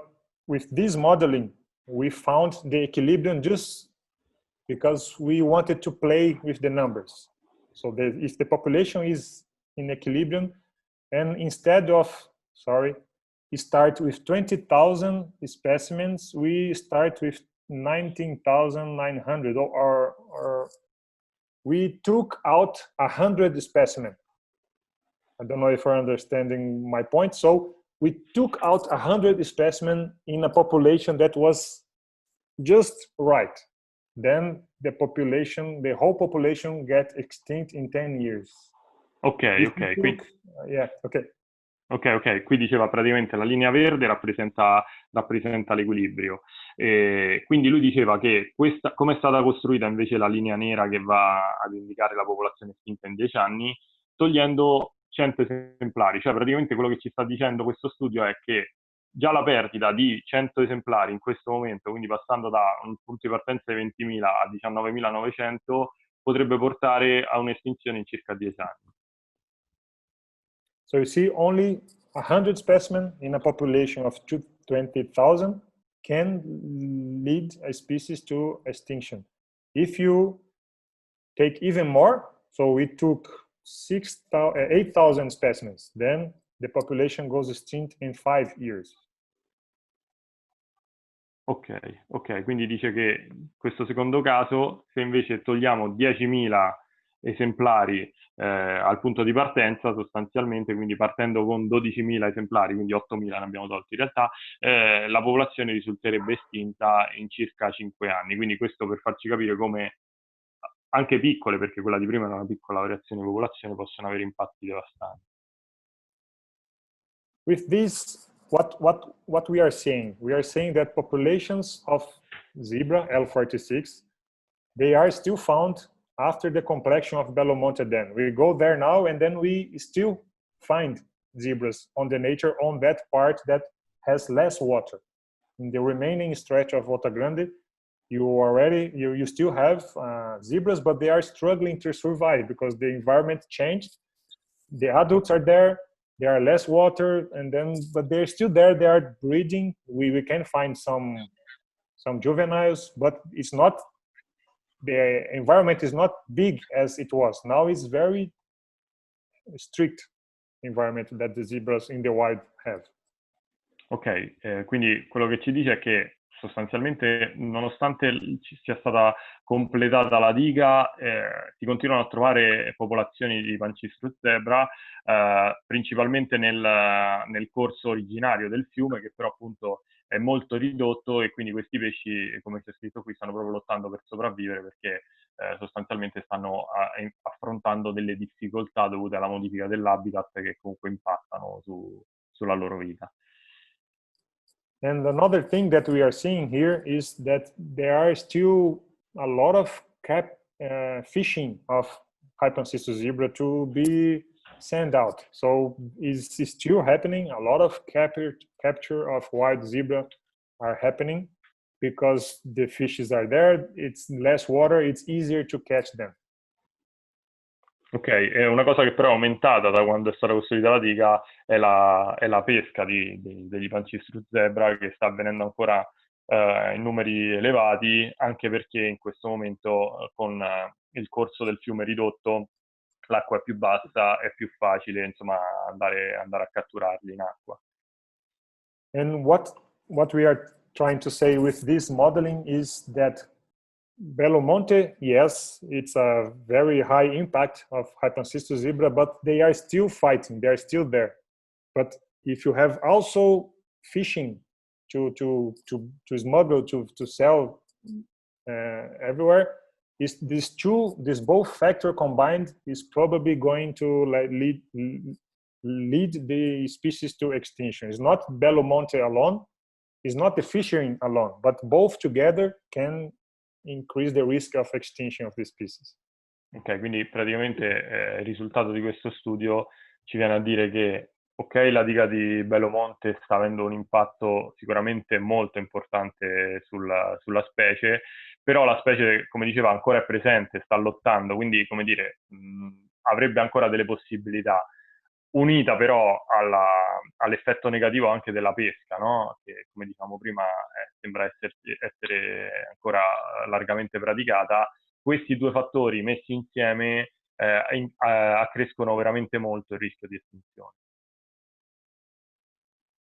with this modeling, we found the equilibrium just because we wanted to play with the numbers. So if the population is in equilibrium, and instead of, start with 20,000 specimens, we start with 19,900, or we took out 100 specimens. I don't know if you're understanding my point. So we took out 100 specimens in a population that was just right. Then the whole population get extinct in 10 years. Ok, ok. Quindi, yeah, okay. Ok, qui diceva praticamente la linea verde rappresenta l'equilibrio. Quindi lui diceva che come è stata costruita invece la linea nera che va ad indicare la popolazione estinta in 10 anni, togliendo 100 esemplari. Cioè praticamente quello che ci sta dicendo questo studio è che già la perdita di 100 esemplari in questo momento, quindi passando da un punto di partenza di 20.000 a 19.900, potrebbe portare a un'estinzione in circa 10 anni. So you see, only 100 specimens in a population of 20,000 can lead a species to extinction. If you take even more, so we took 8,000 specimens, then the population goes extinct in 5 years. Ok, quindi dice che in questo secondo caso, se invece togliamo 10.000 esemplari al punto di partenza, sostanzialmente, quindi partendo con 12.000 esemplari, quindi 8.000 ne abbiamo tolti in realtà, la popolazione risulterebbe estinta in circa 5 anni. Quindi questo per farci capire come anche piccole, perché quella di prima era una piccola variazione di popolazione, possono avere impatti devastanti. With this, what we are saying? We are saying that populations of zebra L46, they are still found after the complexion of Belo Monte. Then we go there now, and then we still find zebras on the nature on that part that has less water. In the remaining stretch of Volta Grande, you still have zebras, but they are struggling to survive because the environment changed. The adults are there, there are less water, but they're still there. They are breeding. We can find some juveniles, but it's not, the environment is not big as it was. Now it's very strict environment that the zebras in the wild have. Ok, quindi quello che ci dice è che sostanzialmente, nonostante ci sia stata completata la diga, si continuano a trovare popolazioni di pancistro zebra, principalmente nel corso originario del fiume, che però appunto è molto ridotto, e quindi questi pesci, come c'è scritto qui, stanno proprio lottando per sopravvivere, perché sostanzialmente stanno affrontando delle difficoltà dovute alla modifica dell'habitat che comunque impattano sulla loro vita. And another thing that we are seeing here is that there are still a lot of fishing of Hypancystus zebra to be sent out. So it's still happening. A lot of capture of wild zebra are happening because the fishes are there. It's less water. It's easier to catch them. Ok, è una cosa che però è aumentata da quando è stata costruita la diga, è la pesca degli pancistri zebra, che sta avvenendo ancora in numeri elevati, anche perché in questo momento con il corso del fiume ridotto l'acqua è più bassa, è più facile insomma andare a catturarli in acqua. And what we are trying to say with this modeling is that Belo Monte, yes, it's a very high impact of Hypancystus zebra, but they are still fighting. They are still there. But if you have also fishing to smuggle, to sell everywhere, this both factor combined is probably going to lead the species to extinction. It's not Belo Monte alone, it's not the fishing alone, but both together can increase the risk of extinction of the species. Ok, quindi praticamente il risultato di questo studio ci viene a dire che, ok, la diga di Belo Monte sta avendo un impatto sicuramente molto importante sulla specie, però la specie, come diceva, ancora è presente, sta lottando, quindi, come dire, avrebbe ancora delle possibilità, unita però all'effetto negativo anche della pesca, no? Che, come diciamo prima, sembra essere ancora largamente praticata. Questi due fattori messi insieme accrescono veramente molto il rischio di estinzione.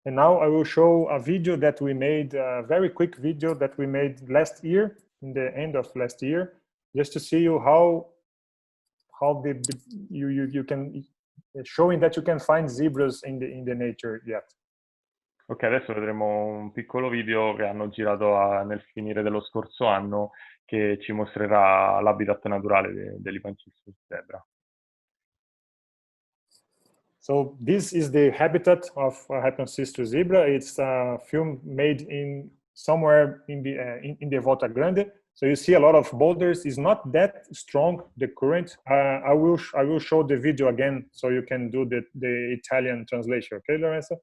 And now I will show a video that we made, a very quick video that we made last year, in the end of last year, just to see you how you can, showing that you can find zebras in the nature yet. Ok, adesso vedremo un piccolo video che hanno girato nel finire dello scorso anno che ci mostrerà l'habitat naturale dell'Ipancissus zebra. So this is the habitat of Hypancystus zebra. It's a film made in somewhere in the Volta Grande. So you see a lot of boulders. It's not that strong, the current. I will show the video again so you can do the Italian translation. Okay, Lorenzo?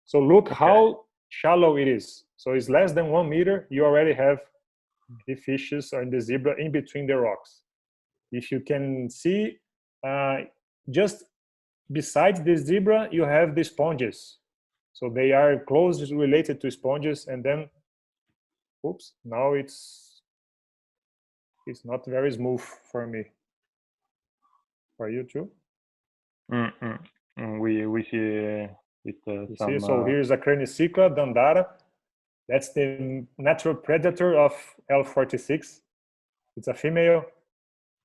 So look how shallow it is. So it's less than 1 meter. You already have the fishes or the zebra in between the rocks. If you can see, just besides the zebra, you have the sponges. So they are closely related to sponges. And then, oops, now it's not very smooth for me. For you too? We see it some... So here's a Cranicycla dandara. That's the natural predator of L46. It's a female.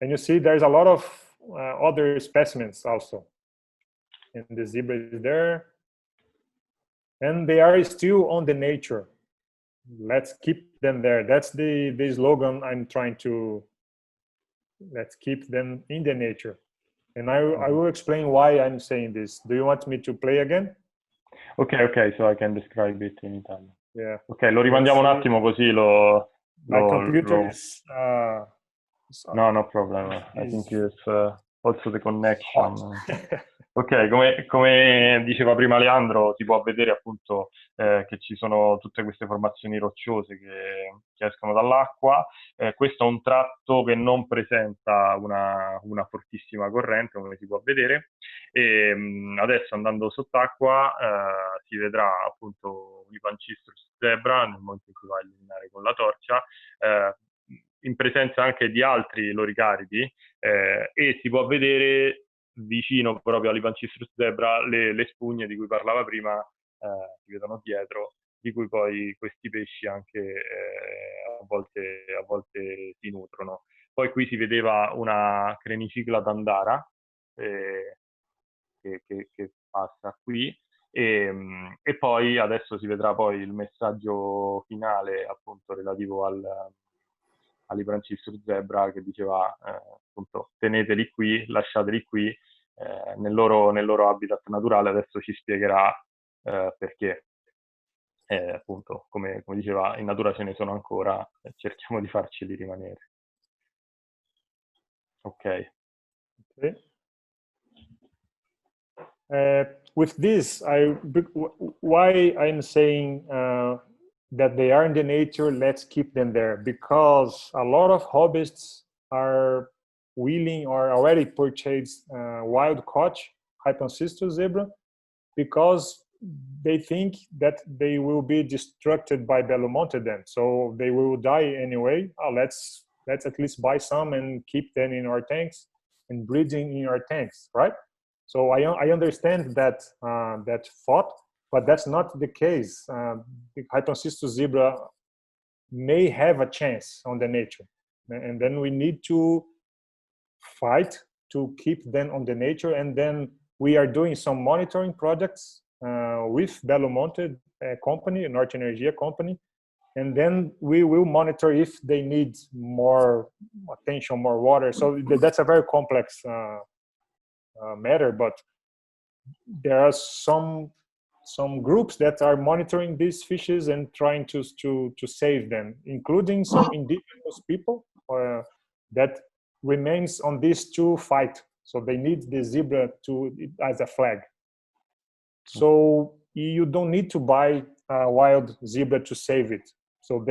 And you see there's a lot of other specimens also. And the zebra is there. And they are still on the nature. Let's keep them there. That's the slogan I'm trying to, let's keep them in the nature. And I will explain why I'm saying this. Do you want me to play again? Ok, so I can describe it in Italian. Yeah. Ok, lo rimandiamo un attimo così My computer is... no problem. I think it's also the connection. Ok, come diceva prima Leandro, si può vedere appunto che ci sono tutte queste formazioni rocciose che escono dall'acqua. Questo è un tratto che non presenta una fortissima corrente, come si può vedere. E adesso, andando sott'acqua, si vedrà appunto un Hypancystus zebra nel momento in cui va a illuminare con la torcia, in presenza anche di altri loricaridi, e si può vedere vicino proprio all'Hypancystus zebra le spugne di cui parlava prima, si vedono dietro, di cui poi questi pesci anche a volte si nutrono. Poi qui si vedeva una Cranicycla dandara che passa qui, e poi adesso si vedrà poi il messaggio finale appunto relativo all'Hypancystus zebra, che diceva appunto teneteli qui, lasciateli qui nel loro habitat naturale. Adesso ci spiegherà perché appunto come diceva, in natura ce ne sono ancora, cerchiamo di farceli rimanere. Ok. With this, why I'm saying that they are in the nature, let's keep them there, because a lot of hobbyists are willing or already purchased wild caught Hypancystus zebra because they think that they will be destructed by Bellomonte then, so they will die anyway. Let's at least buy some and keep them in our tanks and breeding in our tanks, right? So I understand that that thought, but that's not the case. The Hypancystus zebra may have a chance on the nature, and then we need to fight to keep them on the nature. And then we are doing some monitoring projects with Bellomonte company, Norte Energia company, and then we will monitor if they need more attention, more water. So that's a very complex matter, but there are some groups that are monitoring these fishes and trying to save them, including some indigenous people that remains on these two fight. So they need the zebra as a flag. So you don't need to buy a wild zebra to save it. So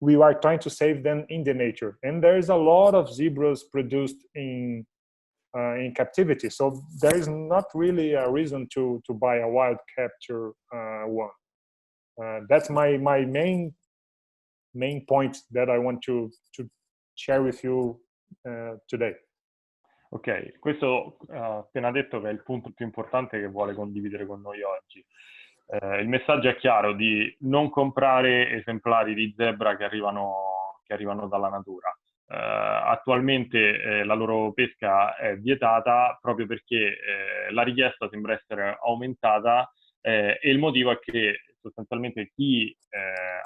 we are trying to save them in the nature, and there is a lot of zebras produced in captivity. So there is not really a reason to buy a wild capture one. That's my main point that I want to share with you today. Ok, questo appena detto che è il punto più importante che vuole condividere con noi oggi. Il messaggio è chiaro di non comprare esemplari di zebra che arrivano dalla natura. Attualmente la loro pesca è vietata proprio perché la richiesta sembra essere aumentata e il motivo è che sostanzialmente chi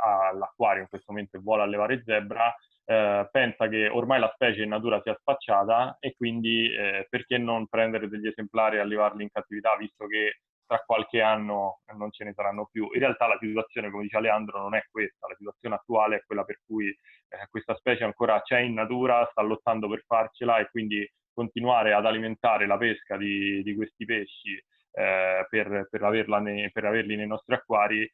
ha l'acquario in questo momento e vuole allevare zebra pensa che ormai la specie in natura sia spacciata e quindi perché non prendere degli esemplari e allevarli in cattività, visto che tra qualche anno non ce ne saranno più. In realtà la situazione, come dice Leandro, non è questa. La situazione attuale è quella per cui questa specie ancora c'è in natura, sta lottando per farcela e quindi continuare ad alimentare la pesca di questi pesci per averli nei nostri acquari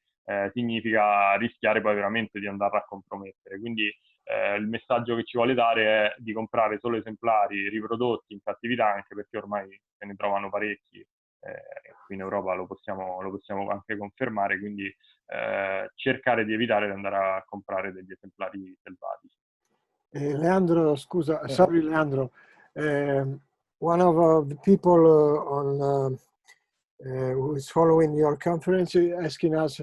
significa rischiare poi veramente di andarla a compromettere. Quindi il messaggio che ci vuole dare è di comprare solo esemplari riprodotti in cattività, anche perché ormai se ne trovano parecchi, qui in Europa lo possiamo anche confermare, quindi cercare di evitare di andare a comprare degli esemplari selvatici. Leandro, scusa, sorry Leandro, one of the people who is following your conference is asking us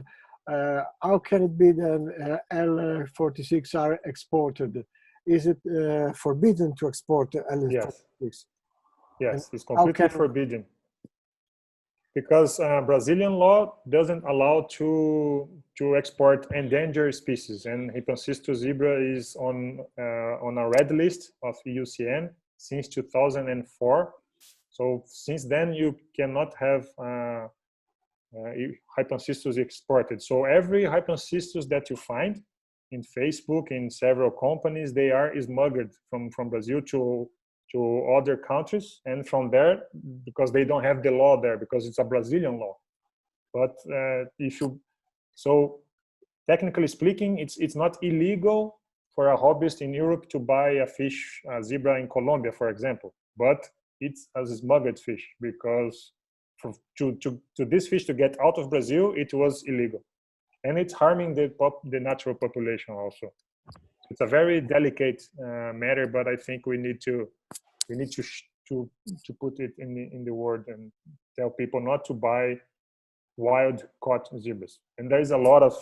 how can it be that L46 are exported? Is it forbidden to export L46? Yes, it's completely forbidden. Because Brazilian law doesn't allow to export endangered species, and Hypancystus zebra is on a red list of IUCN since 2004. So since then, you cannot have Hypancystus exported. So every Hypancystus that you find in Facebook, in several companies, they are smuggled from Brazil to other countries, and from there, because they don't have the law there, because it's a Brazilian law. But so technically speaking, it's not illegal for a hobbyist in Europe to buy a fish, a zebra in Colombia, for example, but it's a smuggled fish, because to this fish to get out of Brazil, it was illegal, and it's harming the natural population also. It's a very delicate matter, but I think we need to put it in the word and tell people not to buy wild caught zebras. And there is a lot of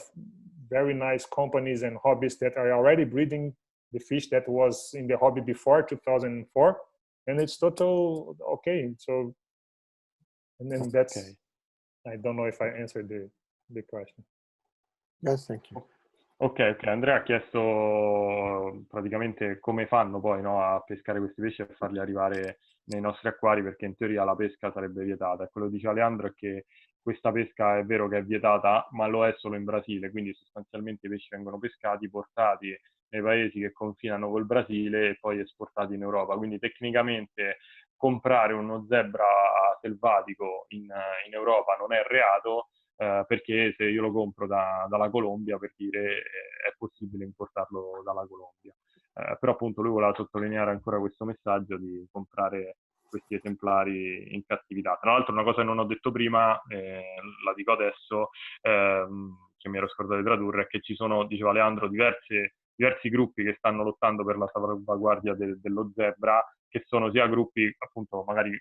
very nice companies and hobbies that are already breeding the fish that was in the hobby before 2004, and it's total okay. So, and then that's okay. I don't know if I answered the question. Yes, thank you. Ok, Andrea ha chiesto praticamente come fanno poi, no, a pescare questi pesci e farli arrivare nei nostri acquari, perché in teoria la pesca sarebbe vietata. E quello che diceva Leandro è che questa pesca è vero che è vietata, ma lo è solo in Brasile, quindi sostanzialmente i pesci vengono pescati, portati nei paesi che confinano col Brasile e poi esportati in Europa. Quindi tecnicamente comprare uno zebra selvatico in Europa non è reato, perché se io lo compro dalla Colombia, per dire, è possibile importarlo dalla Colombia. Però appunto lui voleva sottolineare ancora questo messaggio di comprare questi esemplari in cattività. Tra l'altro una cosa che non ho detto prima, la dico adesso, che mi ero scordato di tradurre, è che ci sono, diceva Leandro, diversi gruppi che stanno lottando per la salvaguardia dello zebra, che sono sia gruppi appunto magari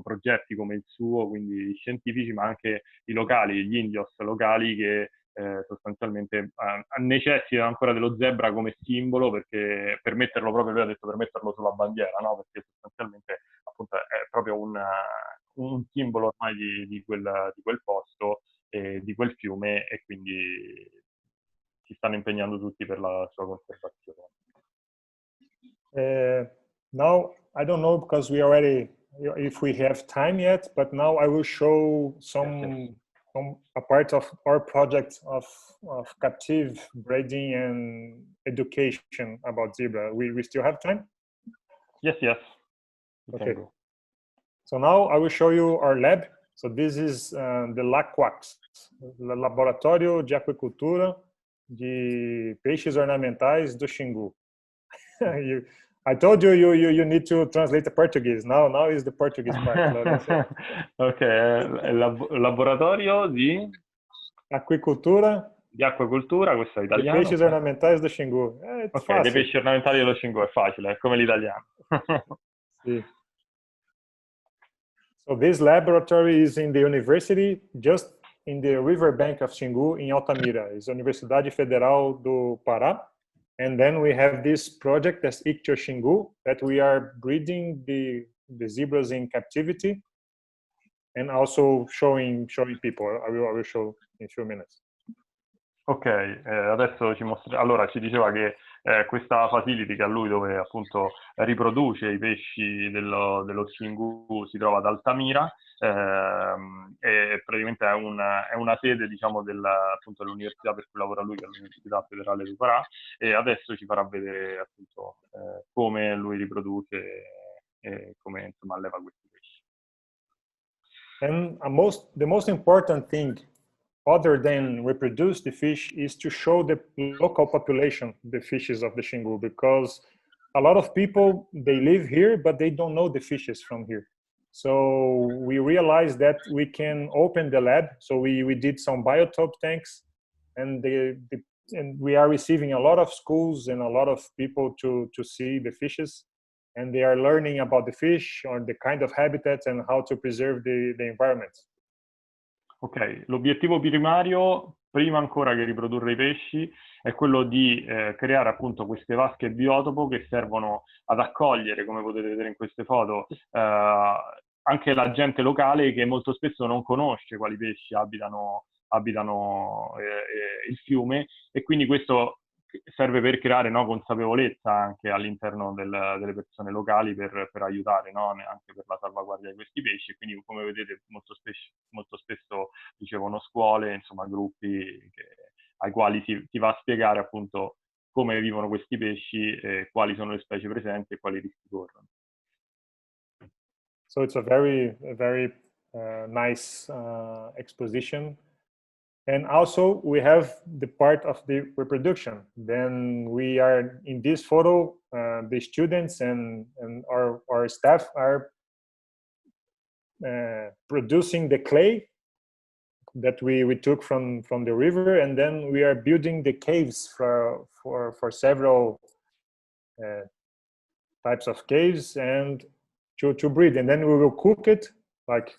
progetti come il suo, quindi scientifici, ma anche i locali, gli indios locali che sostanzialmente necessitano ancora dello zebra come simbolo, perché per metterlo proprio, lui ha detto per metterlo sulla bandiera, no? Perché sostanzialmente appunto è proprio un simbolo ormai di quel posto, di quel fiume, e quindi si stanno impegnando tutti per la sua conservazione. Now, I don't know, because we already, if we have time yet, but now I will show a part of our project of captive breeding and education about zebra. We still have time? Yes. Okay. So now I will show you our lab. So this is the LAQUAX, Laboratório de Aquicultura de Peixes Ornamentais do Xingu. I told you need to translate the Portuguese. Now is the Portuguese part. Ok, laboratorio di acquicultura. Di acquacultura, questo è italiano. Dei pesci ornamentais do Xingu. Ok, dei pesci ornamentali dello Xingu, è facile, è come l'italiano. Sì. So this laboratory is in the university, just in the riverbank of Xingu in Altamira. It's Universidade Federal do Pará. And then we have this project that's IctioXingu, that we are breeding the zebras in captivity and also showing people. I will show in a few minutes. Ok, adesso ci mostra. Allora ci diceva che questa facility che a lui dove appunto riproduce i pesci dello Xingu si trova ad Altamira, e praticamente è una sede, diciamo, appunto dell'università per cui lavora lui, che è l'Università Federale di Parà, e adesso ci farà vedere appunto come lui riproduce e come insomma alleva questi pesci. And the most important thing, other than reproduce the fish, is to show the local population the fishes of the Xingu, because a lot of people, they live here, but they don't know the fishes from here. So we realized that we can open the lab. So we did some biotope tanks, and and we are receiving a lot of schools and a lot of people to see the fishes, and they are learning about the fish or the kind of habitats and how to preserve the environment. Ok, l'obiettivo primario, prima ancora che riprodurre i pesci, è quello di creare appunto queste vasche biotopo che servono ad accogliere, come potete vedere in queste foto, anche la gente locale che molto spesso non conosce quali pesci abitano il fiume, e quindi questo serve per creare, no, consapevolezza anche all'interno delle persone locali per aiutare, no, anche per la salvaguardia di questi pesci. E quindi, come vedete, molto spesso ricevono scuole, insomma gruppi ai quali si va a spiegare appunto come vivono questi pesci, quali sono le specie presenti e quali rischi corrono. So it's a very nice exposition. And also we have the part of the reproduction. Then we are in this photo, the students and our staff are producing the clay that we took from the river, and then we are building the caves for several types of caves and to breed. And then we will cook it like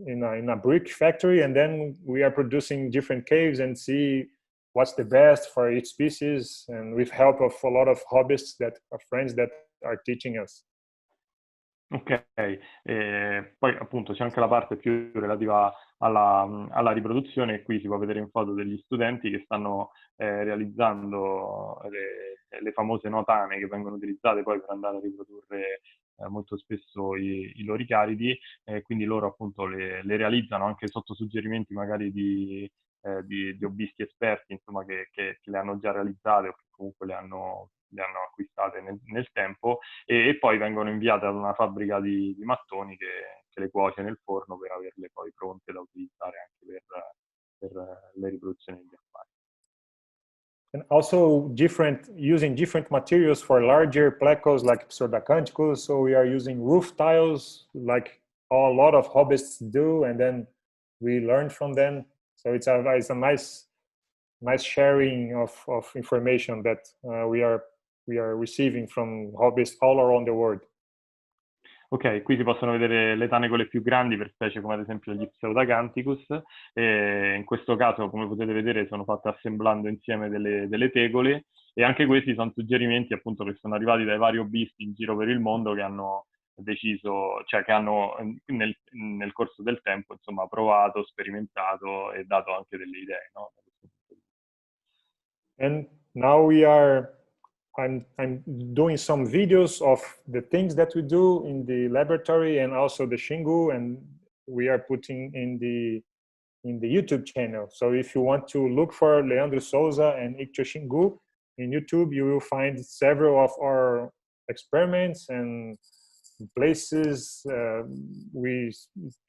in a brick factory, and then we are producing different caves and see what's the best for each species, and with help of a lot of hobbyists that are friends that are teaching us. Ok, poi appunto c'è anche la parte più relativa alla riproduzione, e qui si può vedere in foto degli studenti che stanno realizzando le famose notane che vengono utilizzate poi per andare a riprodurre molto spesso i loricaridi, quindi loro appunto le realizzano anche sotto suggerimenti magari di hobbisti esperti, insomma, che le hanno già realizzate o che comunque le hanno acquistate nel tempo, e poi vengono inviate ad una fabbrica di mattoni che le cuoce nel forno per averle poi pronte da utilizzare anche per le riproduzioni degli acquari. And also using different materials for larger plecos like Pseudacanticus. So we are using roof tiles like a lot of hobbyists do, and then we learn from them. So it's a nice sharing of information that we are receiving from hobbyists all around the world. Ok, qui si possono vedere le tane quelle più grandi per specie come ad esempio gli Pseudacanticus, e in questo caso, come potete vedere, sono fatte assemblando insieme delle tegole, e anche questi sono suggerimenti appunto che sono arrivati dai vari hobbisti in giro per il mondo che hanno deciso, cioè che hanno nel corso del tempo insomma provato, sperimentato e dato anche delle idee, no? And now I'm doing some videos of the things that we do in the laboratory and also the Xingu, and we are putting in the YouTube channel. So if you want to look for Leandro Sousa and IctioXingu in YouTube, you will find several of our experiments and places. We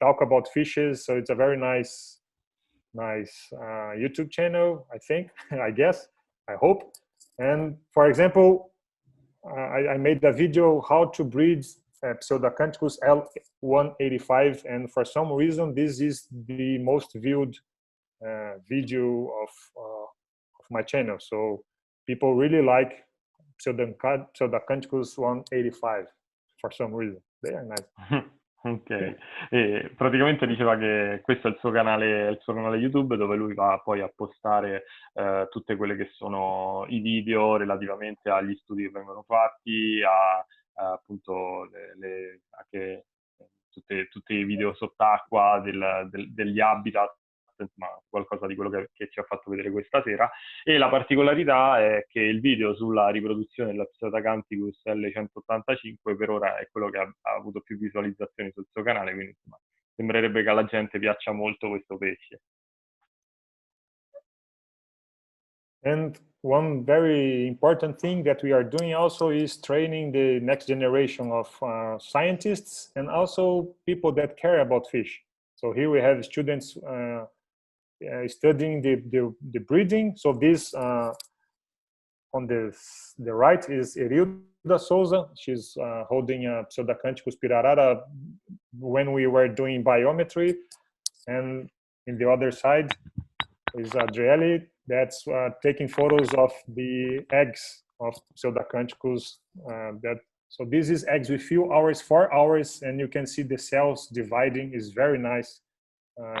talk about fishes, so it's a very nice YouTube channel, I think, I guess, I hope. And for example, I made a video how to breed Pseudacanticus L185, and for some reason this is the most viewed video of my channel. So people really like Pseudacanticus 185 for some reason. They are nice. Ok, e praticamente diceva che questo è il suo canale YouTube dove lui va poi a postare tutte quelle che sono i video relativamente agli studi che vengono fatti, appunto tutti i video sott'acqua degli habitat, insomma qualcosa di quello che ci ha fatto vedere questa sera. E la particolarità è che il video sulla riproduzione della Pseudacanthicus L185 per ora è quello che ha avuto più visualizzazioni sul suo canale, quindi insomma, sembrerebbe che alla gente piaccia molto questo pesce. And one very important thing that we are doing also is training the next generation of scientists and also people that care about fish. So here we have students studying the breeding. So this on the right is Erilda Sousa. She's holding a Pseudacanthicus pirarara when we were doing biometry. And in the other side is Adriele that's taking photos of the eggs of Pseudacanthicus. So this is eggs with few hours, 4 hours, and you can see the cells dividing. Is very nice.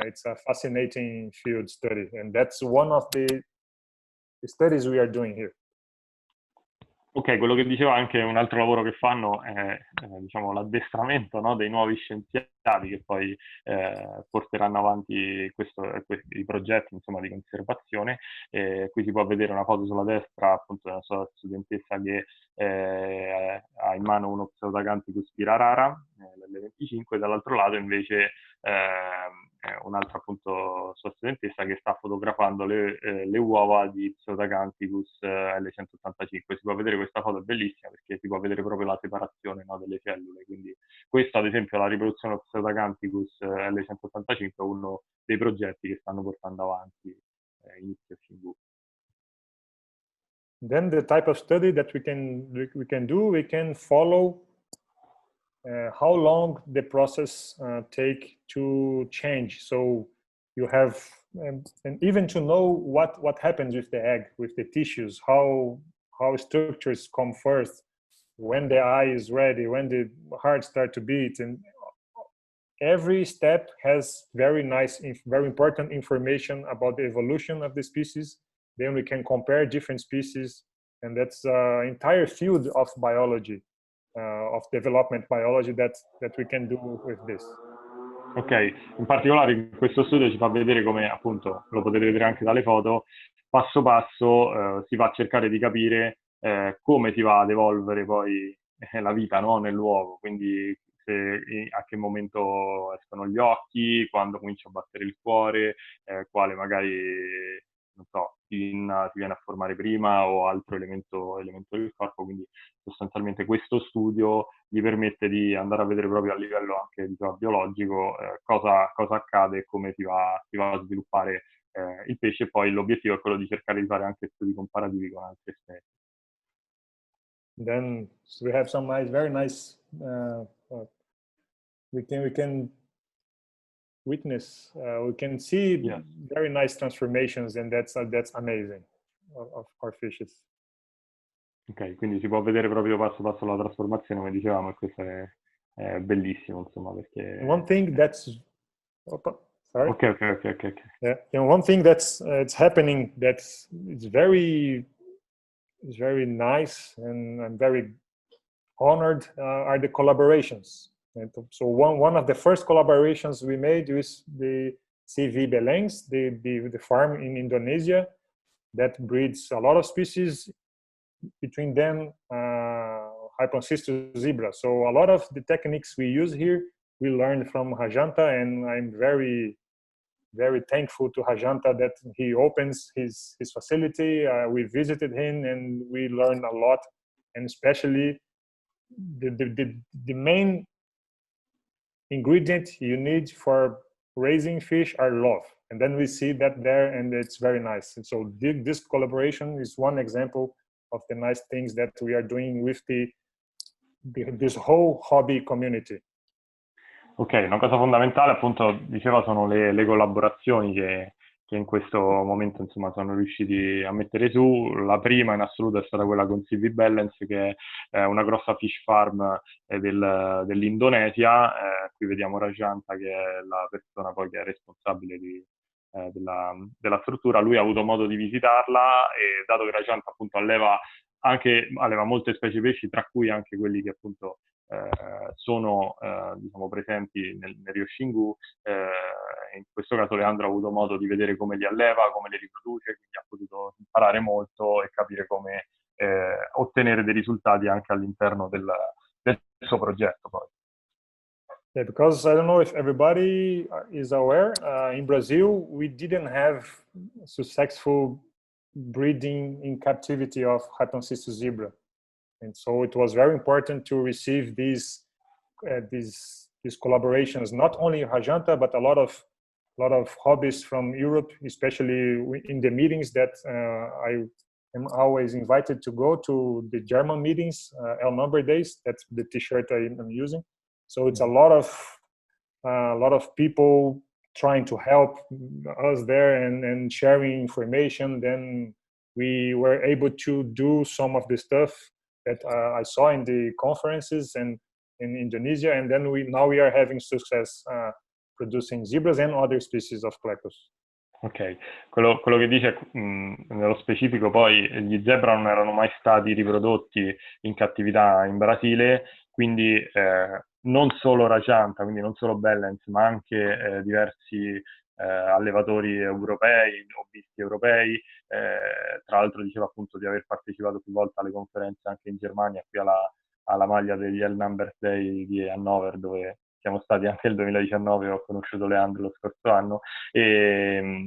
It's a fascinating field study, and that's one of the studies we are doing here. Ok, quello che diceva anche un altro lavoro che fanno è diciamo, l'addestramento, no, dei nuovi scienziati che poi porteranno avanti i progetti insomma, di conservazione. Qui si può vedere una foto sulla destra appunto della sua studentessa che ha in mano uno Pseudacanthicus pirarara, l'L25, e dall'altro lato invece un'altra appunto sua studentessa che sta fotografando le uova di Pseudacanthicus L185. Si può vedere questa foto, è bellissima perché si può vedere proprio la separazione, no, delle cellule, quindi questo ad esempio la riproduzione di Pseudacanthicus L185 è uno dei progetti che stanno portando avanti in IctioXingu. Then the type of study that we can do, we can follow how long the process take to change. So you have, and even to know what happens with the egg, with the tissues, how structures come first, when the eye is ready, when the heart start to beat, and every step has very nice, very important information about the evolution of the species. Then we can compare different species, and that's an entire field of biology. Of development biology that we can do with this. Ok, in particolare in questo studio ci fa vedere come, appunto, lo potete vedere anche dalle foto, passo passo si va a cercare di capire come si va ad evolvere poi la vita, no, nell'uovo, quindi a che momento escono gli occhi, quando comincia a battere il cuore, quale magari, non so, si viene a formare prima o altro elemento del corpo, quindi sostanzialmente questo studio gli permette di andare a vedere proprio a livello anche biologico cosa accade e come si va a sviluppare il pesce, e poi l'obiettivo è quello di cercare di fare anche studi comparativi con altre specie. Then we have some very nice we can witness, we can see very nice transformations, and that's amazing of our fishes. Ok, quindi si può vedere proprio passo passo la trasformazione, come dicevamo, e questo è bellissimo, insomma, perché... One thing that's... sorry? Ok. Yeah, and one thing that's it's happening that's it's very nice, and I'm very honored are the collaborations. And so one of the first collaborations we made with the CV Belengs, the farm in Indonesia that breeds a lot of species, between them Hyponcystus zebra. So a lot of the techniques we use here we learned from Rajanta, and I'm very thankful to Rajanta that he opens his facility. We visited him and we learned a lot, and especially the main ingredient you need for raising fish are love, and then we see that there, and it's very nice. And so this collaboration is one example of the nice things that we are doing with this whole hobby community. Ok, una cosa fondamentale, appunto, diceva, sono le collaborazioni che in questo momento, insomma, sono riusciti a mettere su. La prima in assoluto è stata quella con CV Balance, che è una grossa fish farm dell'Indonesia, qui vediamo Rajanta, che è la persona poi che è responsabile della struttura. Lui ha avuto modo di visitarla e dato che Rajanta appunto alleva molte specie pesci, tra cui anche quelli che appunto sono diciamo, presenti nel Rio Xingu. In questo caso Leandro ha avuto modo di vedere come li alleva, come li riproduce, quindi ha potuto imparare molto e capire come ottenere dei risultati anche all'interno del suo progetto poi. Yeah, because I don't know if everybody is aware, in Brazil, we didn't have successful breeding in captivity of Raton-cystis zebra. And so it was very important to receive these collaborations, not only Rajanta, but a lot of hobbyists from Europe, especially in the meetings that I am always invited to go to, the German meetings, El Number Days. That's the T-shirt I'm using. So it's a lot of people trying to help us there and sharing information. Then we were able to do some of the stuff that I saw in the conferences and in Indonesia, and then now we are having success producing zebras and other species of plecos. Ok, quello che dice nello specifico poi gli zebra non erano mai stati riprodotti in cattività in Brasile, quindi non solo Rajanta, quindi non solo Bellens, ma anche diversi allevatori europei, hobbisti europei. Tra l'altro diceva appunto di aver partecipato più volte alle conferenze anche in Germania, qui alla maglia degli El Number Day di Hannover, dove siamo stati anche nel 2019, ho conosciuto Leandro lo scorso anno, e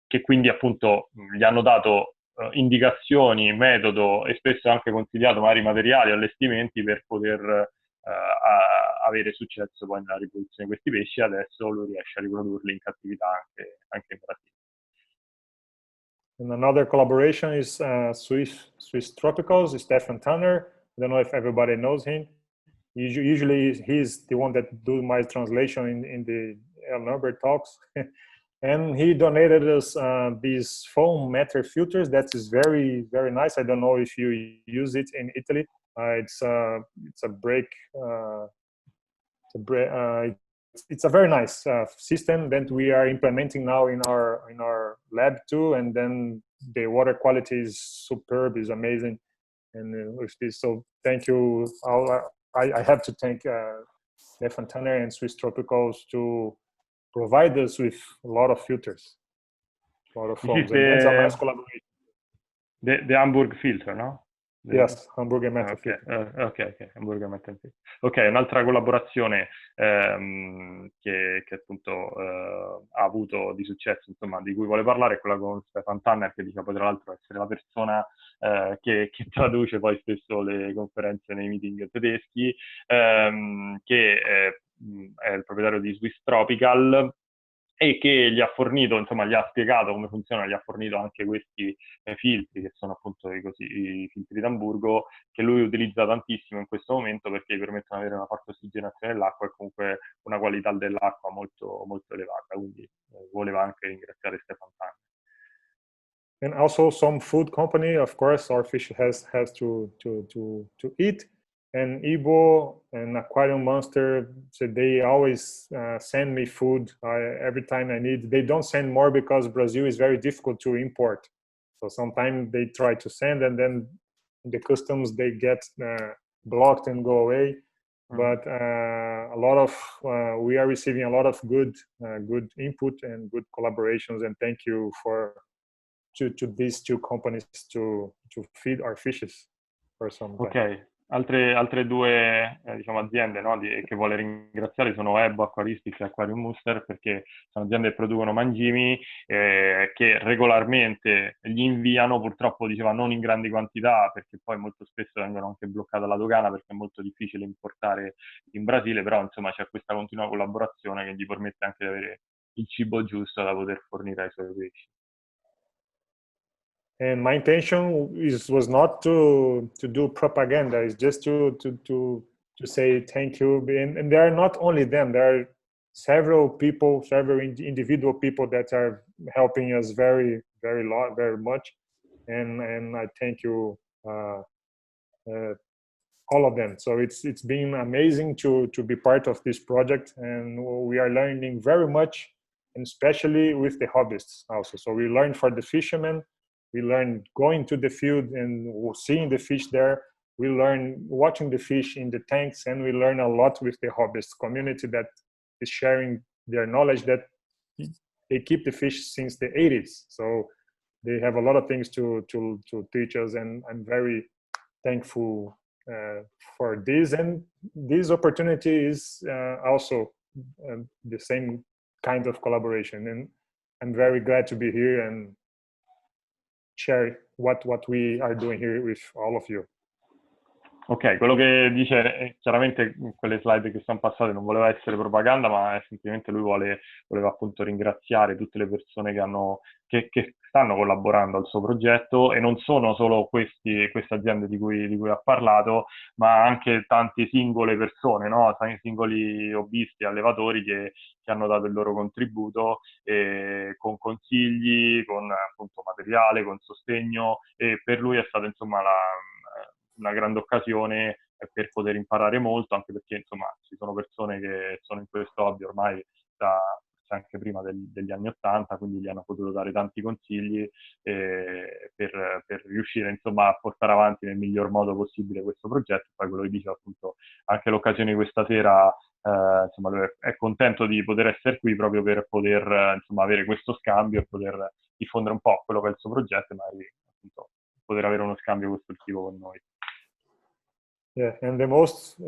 che quindi appunto gli hanno dato indicazioni, metodo e spesso anche consigliato magari materiali, allestimenti per poter avere successo poi nella riproduzione di questi pesci. Adesso lui riesce a riprodurli in cattività anche in Brasile. And another collaboration is Swiss Tropicals, Stefan Tanner. I don't know if everybody knows him. Usually he's the one that do my translation in the El Number talks. And he donated us these foam matter filters. That is very, very nice. I don't know if you use it in Italy. It's a very nice system that we are implementing now in our lab too. And then the water quality is superb, is amazing. And with this, so thank you. I have to thank Stefan Tanner and Swiss Tropicals to provide us with a lot of filters, a lot of foams. And that's a nice collaboration. The Hamburg filter, no? Yes, Hamburger Metal filter. Ok, Hamburger Metal filter. Ok, un'altra collaborazione che appunto ha avuto di successo, insomma, di cui vuole parlare, è quella con Stefan Tanner, che diciamo poi tra l'altro essere la persona che traduce poi spesso le conferenze nei meeting tedeschi, che è il proprietario di Swiss Tropical, e che gli ha fornito, insomma, gli ha spiegato come funziona, gli ha fornito anche questi filtri, che sono appunto i filtri d'Amburgo, che lui utilizza tantissimo in questo momento perché gli permettono di avere una forte ossigenazione dell'acqua e comunque una qualità dell'acqua molto, molto elevata. Quindi voleva anche ringraziare Stefan Tanner. And also some food company, of course, our fish has to eat. And Ibo and Aquarium Monster, so they always send me food every time I need. They don't send more because Brazil is very difficult to import. So sometimes they try to send, and then the customs, they get blocked and go away. But a lot of we are receiving a lot of good input and good collaborations. And thank you to these two companies to feed our fishes for some time. Ok. Altre due diciamo, aziende, no, che vuole ringraziare sono Ebo Aquaristics e Aquarium Monster, perché sono aziende che producono mangimi che regolarmente gli inviano, purtroppo diceva non in grandi quantità, perché poi molto spesso vengono anche bloccate alla dogana perché è molto difficile importare in Brasile, però insomma c'è questa continua collaborazione che gli permette anche di avere il cibo giusto da poter fornire ai suoi pesci. And my intention was not to do propaganda. It's just to say thank you. And there are not only them. There are several people, several individual people that are helping us very much. And I thank you all of them. So it's been amazing to be part of this project, and we are learning very much, and especially with the hobbyists also. So we learn for the fishermen, we learn going to the field and seeing the fish there. We learn watching the fish in the tanks, and we learn a lot with the hobbyists community that is sharing their knowledge that they keep the fish since the 80s. So they have a lot of things to teach us, and I'm very thankful for this. And this opportunity is also the same kind of collaboration. And I'm very glad to be here and share what we are doing here with all of you. Ok, quello che dice, chiaramente in quelle slide che sono passate non voleva essere propaganda, ma è semplicemente lui voleva appunto ringraziare tutte le persone che stanno collaborando al suo progetto, e non sono solo queste aziende di cui ha parlato, ma anche tante singole persone, no? Singoli hobbisti, allevatori che hanno dato il loro contributo con consigli, con appunto materiale, con sostegno, e per lui è stata insomma una grande occasione per poter imparare molto, anche perché insomma ci sono persone che sono in questo hobby ormai anche prima degli anni '80, quindi gli hanno potuto dare tanti consigli per riuscire insomma a portare avanti nel miglior modo possibile questo progetto. Poi quello che dice appunto anche l'occasione di questa sera, insomma lui è contento di poter essere qui proprio per poter insomma avere questo scambio e poter diffondere un po' quello che è il suo progetto, e magari appunto poter avere uno scambio di questo tipo con noi. Yeah, and the most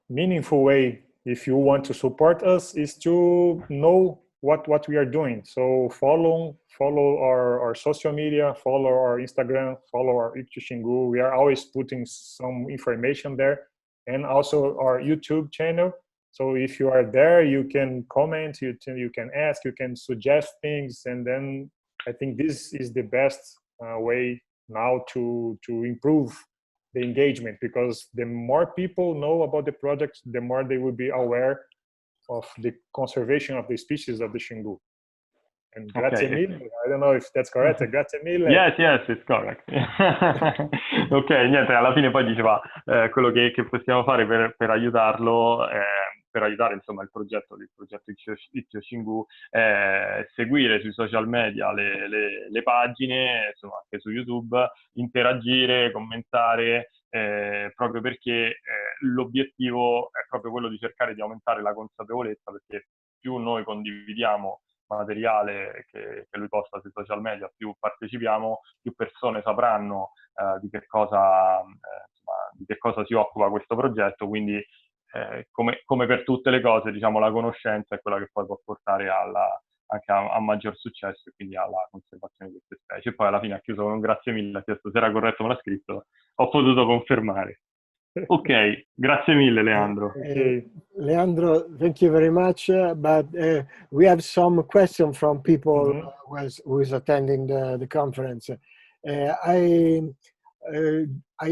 meaningful way, if you want to support us, is to know what we are doing. So follow our social media, follow our Instagram, follow our IctioXingu. We are always putting some information there, and also our YouTube channel. So if you are there, you can comment, you can ask, you can suggest things, and then I think this is the best way now to improve the engagement, because the more people know about the project, the more they will be aware of the conservation of the species of the Xingu. And grazie mille, I don't know if that's correct, grazie mille. Yes, it's correct. Ok, niente, alla fine poi diceva quello che possiamo fare per aiutarlo, per aiutare insomma il progetto IctioXingu, seguire sui social media le pagine, insomma anche su YouTube, interagire, commentare, proprio perché l'obiettivo è proprio quello di cercare di aumentare la consapevolezza, perché più noi condividiamo materiale che lui posta sui social media, più partecipiamo, più persone sapranno di che cosa si occupa questo progetto. Quindi come per tutte le cose, diciamo, la conoscenza è quella che poi può portare anche a maggior successo, e quindi alla conservazione di queste specie. E poi alla fine ha chiuso con un grazie mille, ha chiesto se era corretto, me l'ha scritto, ho potuto confermare. Ok, grazie mille Leandro. Okay. Leandro, thank you very much. But we have some questions from people who is attending the conference. I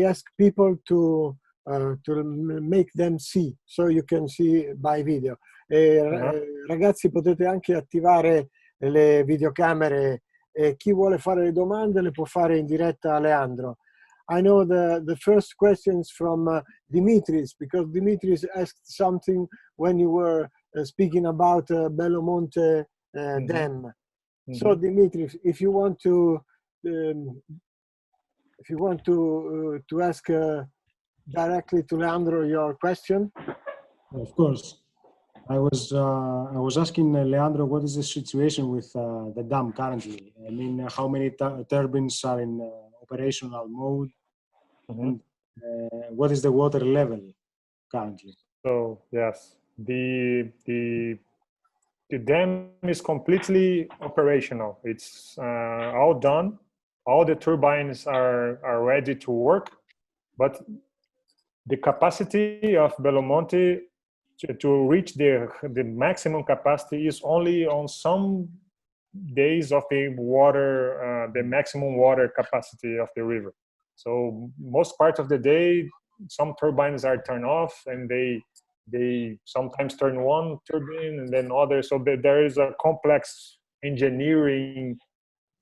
ask people to make them see, so you can see by video. Ragazzi, potete anche attivare le videocamere, e chi vuole fare le domande le può fare in diretta a Leandro. I know the first question is from Dimitris, because Dimitris asked something when you were speaking about Bellomonte Dam. So Dimitris, if you want to ask directly to Leandro your question. Of course. I was asking Leandro, what is the situation with the dam currently? I mean, how many turbines are in operational mode, and what is the water level currently? So yes, the dam is completely operational. It's all done. All the turbines are ready to work, but the capacity of Bellomonte to reach the maximum capacity is only on some days of the water, the maximum water capacity of the river. So most part of the day, some turbines are turned off, and they sometimes turn one turbine and then others. So there is a complex engineering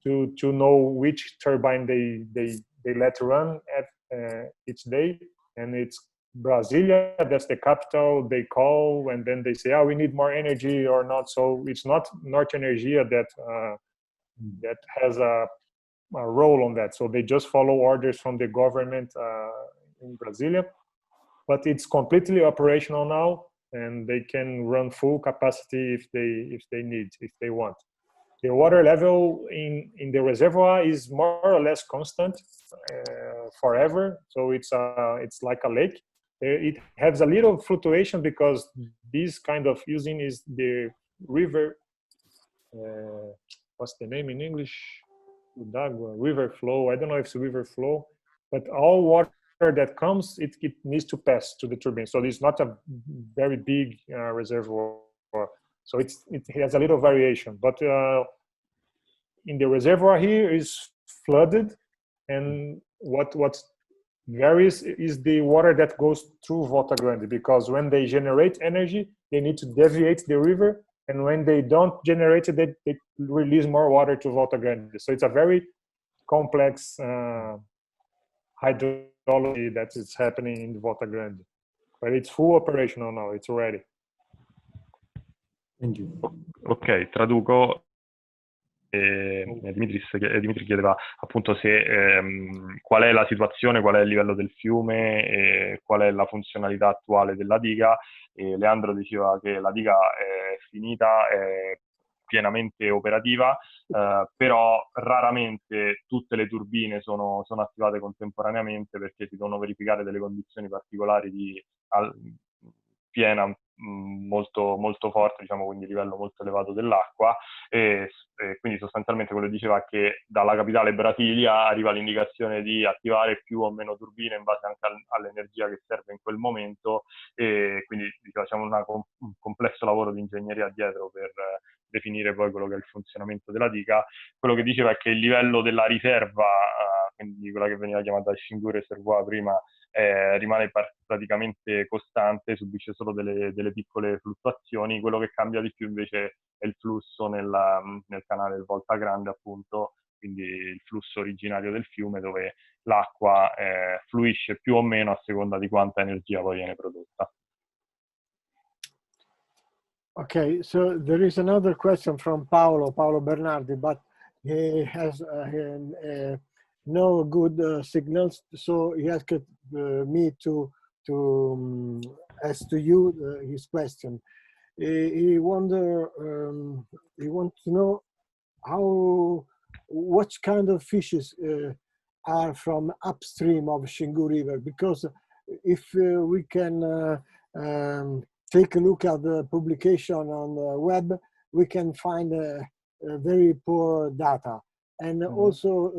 to know which turbine they let run each day, and it's Brasilia, that's the capital, they call, and then they say, oh, we need more energy or not. So it's not Norte Energia that has a role on that. So they just follow orders from the government in Brasilia, but it's completely operational now, and they can run full capacity if they want. The water level in the reservoir is more or less constant forever. So it's like a lake. It has a little fluctuation because this kind of using is the river. What's the name in English? River flow. I don't know if it's river flow, but all water that comes, it needs to pass to the turbine. So it's not a very big reservoir. So it has a little variation, but in the reservoir here is flooded, and what varies is the water that goes through Volta Grande, because when they generate energy, they need to deviate the river, and when they don't generate it, they release more water to Volta Grande. So it's a very complex hydrology that is happening in Volta Grande, but it's full operational now. It's ready. Thank you. Ok, traduco. Dimitri chiedeva appunto se qual è la situazione, qual è il livello del fiume e qual è la funzionalità attuale della diga, e Leandro diceva che la diga è finita, è pienamente operativa, però raramente tutte le turbine sono attivate contemporaneamente, perché si devono verificare delle condizioni particolari di piena molto, molto forte, diciamo, quindi livello molto elevato dell'acqua, e quindi sostanzialmente quello che diceva è che dalla capitale Brasilia arriva l'indicazione di attivare più o meno turbine in base anche all'energia che serve in quel momento, e quindi diciamo, c'è un complesso lavoro di ingegneria dietro per definire poi quello che è il funzionamento della diga. Quello che diceva è che il livello della riserva, quindi quella che veniva chiamata Xingu Reservoir prima, rimane praticamente costante, subisce solo delle piccole fluttuazioni. Quello che cambia di più invece è il flusso nel canale del Volta Grande, appunto, quindi il flusso originario del fiume, dove l'acqua fluisce più o meno a seconda di quanta energia poi viene prodotta. Okay, so there is another question from Paolo Bernardi, but he has no good signals, so he asked me to ask to you his question. He wants to know what kind of fishes are from upstream of Xingu River, because if we can take a look at the publication on the web, we can find very poor data. And also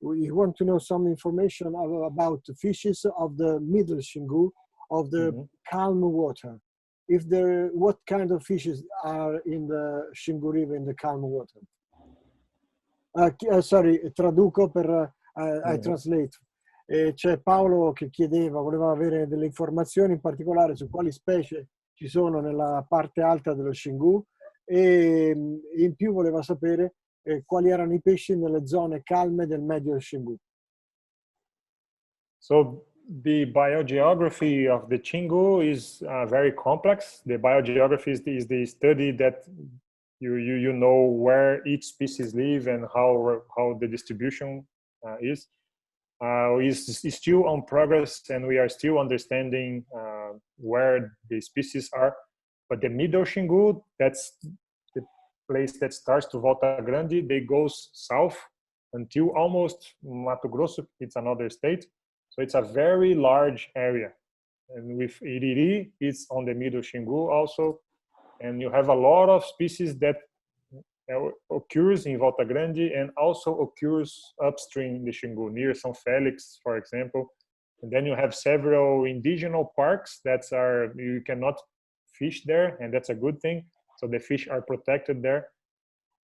we want to know some information about the fishes of the middle Xingu, of the calm water. What kind of fishes are in the Xingu River in the calm water? Sorry, traduco per I translate. C'è Paolo che voleva avere delle informazioni in particolare su quali specie ci sono nella parte alta dello Xingu, e in più voleva sapere quali erano i pesci nelle zone calme del medio Xingu. So the biogeography of the Xingu is very complex. The biogeography is the study that you know where each species live and how the distribution is. Is still on progress, and we are still understanding where the species are. But the middle Xingu, that's the place that starts to Volta Grande, they go south until almost Mato Grosso. It's another state. So it's a very large area. And with Iriri, it's on the middle Xingu also. And you have a lot of species that occurs in Volta Grande and also occurs upstream in the Xingu, near São Félix, for example. And then you have several indigenous parks you cannot fish there, and that's a good thing. So the fish are protected there.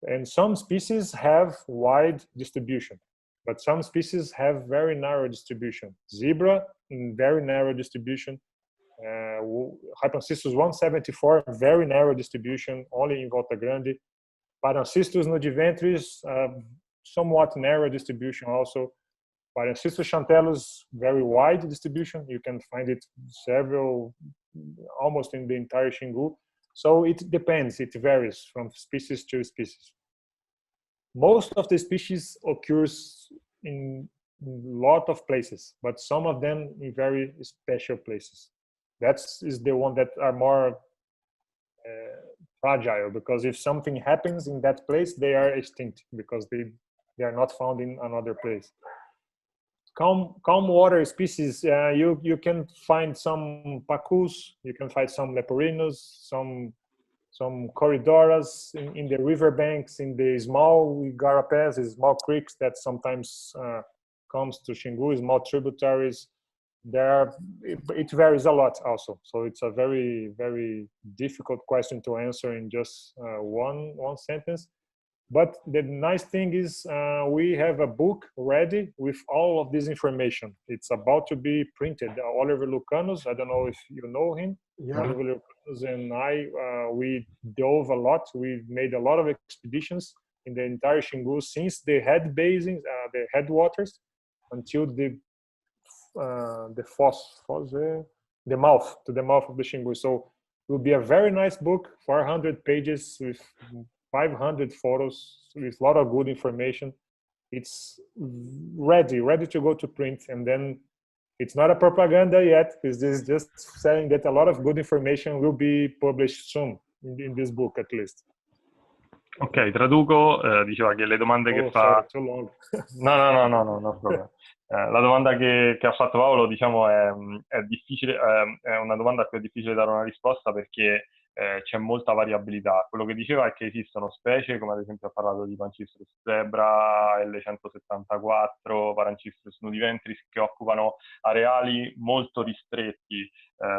And some species have wide distribution, but some species have very narrow distribution. Zebra, in very narrow distribution. Hypancistus 174, very narrow distribution, only in Volta Grande. Parancystus nudiventris, somewhat narrow distribution also. Parancistris chantellus, very wide distribution. You can find it almost in the entire Xingu. So it depends, it varies from species to species. Most of the species occurs in a lot of places, but some of them in very special places. That is the one that are more fragile, because if something happens in that place, they are extinct because they are not found in another place. Calm water species, you can find some pacus, you can find some leporinos, some corridoras in the riverbanks, in the small garapés, small creeks that sometimes comes to Xingu, small tributaries. It varies a lot also. So it's a very, very difficult question to answer in just one sentence. But the nice thing is we have a book ready with all of this information. It's about to be printed. Oliver Lucanus, I don't know if you know him. Yeah. Oliver Lucanus and I, we dove a lot. We made a lot of expeditions in the entire Xingu since the head basins, the headwaters, until the mouth of the Xingu. So it will be a very nice book, 400 pages with 500 photos with a lot of good information. It's ready to go to print, and then it's not a propaganda yet. It's just saying that a lot of good information will be published soon in this book, at least. Ok, traduco, diceva che le domande che fa... Sorry, too long. No problem. La domanda che ha fatto Paolo, diciamo, è difficile, è una domanda a cui è difficile dare una risposta perché c'è molta variabilità. Quello che diceva è che esistono specie, come ad esempio ha parlato di Pancistrus zebra, L174, Parancistrus nudiventris, che occupano areali molto ristretti,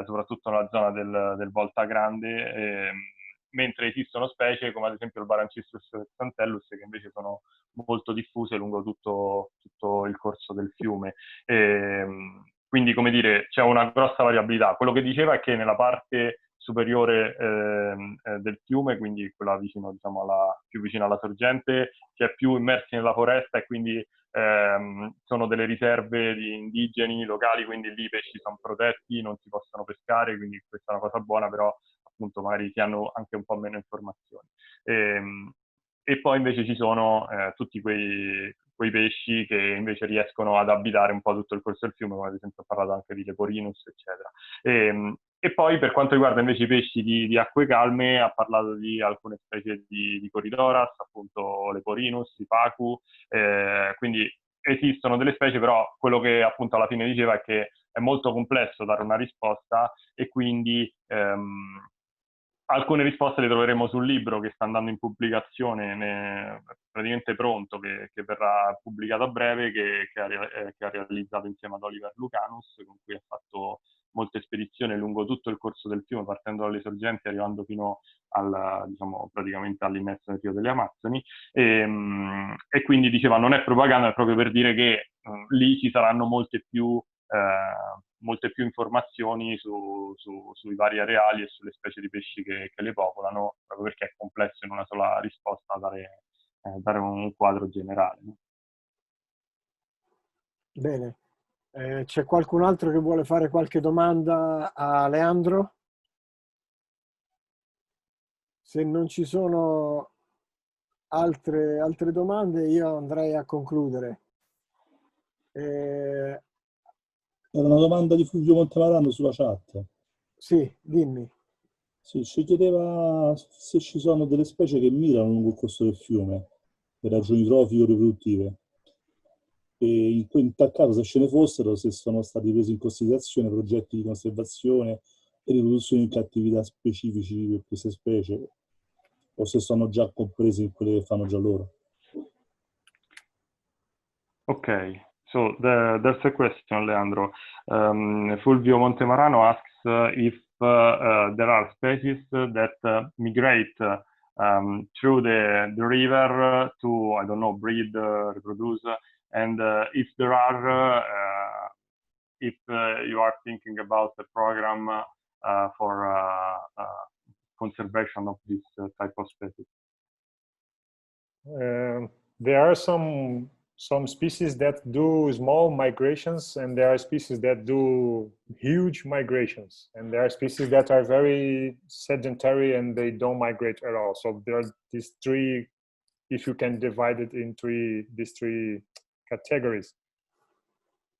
soprattutto nella zona del Volta Grande, mentre esistono specie come ad esempio il Parancistrus xanthellus che invece sono molto diffuse lungo tutto il corso del fiume. Quindi, come dire, c'è una grossa variabilità. Quello che diceva è che nella parte superiore del fiume, quindi quella vicino, diciamo, più vicina alla sorgente, si è più immersi nella foresta e quindi sono delle riserve di indigeni locali, quindi lì i pesci sono protetti, non si possono pescare, quindi questa è una cosa buona, però appunto magari si hanno anche un po' meno informazioni. E poi invece ci sono tutti quei pesci che invece riescono ad abitare un po' tutto il corso del fiume, come ad esempio ho parlato anche di Leporinus, eccetera. E poi per quanto riguarda invece i pesci di acque calme, ha parlato di alcune specie di Corridoras, appunto Leporinus, i Pacu, quindi esistono delle specie, però quello che appunto alla fine diceva è che è molto complesso dare una risposta e quindi alcune risposte le troveremo sul libro che sta andando in pubblicazione, praticamente pronto, che verrà pubblicato a breve, che ha realizzato insieme ad Oliver Lucanus, con cui ha fatto molte spedizioni lungo tutto il corso del fiume, partendo dalle sorgenti e arrivando fino diciamo, praticamente all'immerso nel Rio delle Amazzoni. E quindi diceva, non è propaganda, è proprio per dire che lì ci saranno molte più informazioni sui vari areali e sulle specie di pesci che le popolano, proprio perché è complesso in una sola risposta dare un quadro generale. No? Bene. C'è qualcun altro che vuole fare qualche domanda a Leandro? Se non ci sono altre domande, io andrei a concludere. Era una domanda di Fulvio Montemarano sulla chat. Sì, dimmi. Sì, ci chiedeva se ci sono delle specie che migrano lungo il corso del fiume per ragioni trofico-riproduttive. E in tal caso, se ce ne fossero, se sono stati presi in considerazione progetti di conservazione e riproduzione in cattività specifici per queste specie, o se sono già compresi in quelle che fanno già loro. Ok, so there's a question, Leandro. Fulvio Montemarano asks if there are species that migrate through the river to, I don't know, breed, reproduce, and if there are, if you are thinking about the program for conservation of this type of species. There are some some species that do small migrations, and there are species that do huge migrations, and there are species that are very sedentary and they don't migrate at all. So there are these three, if you can divide it into these three categories.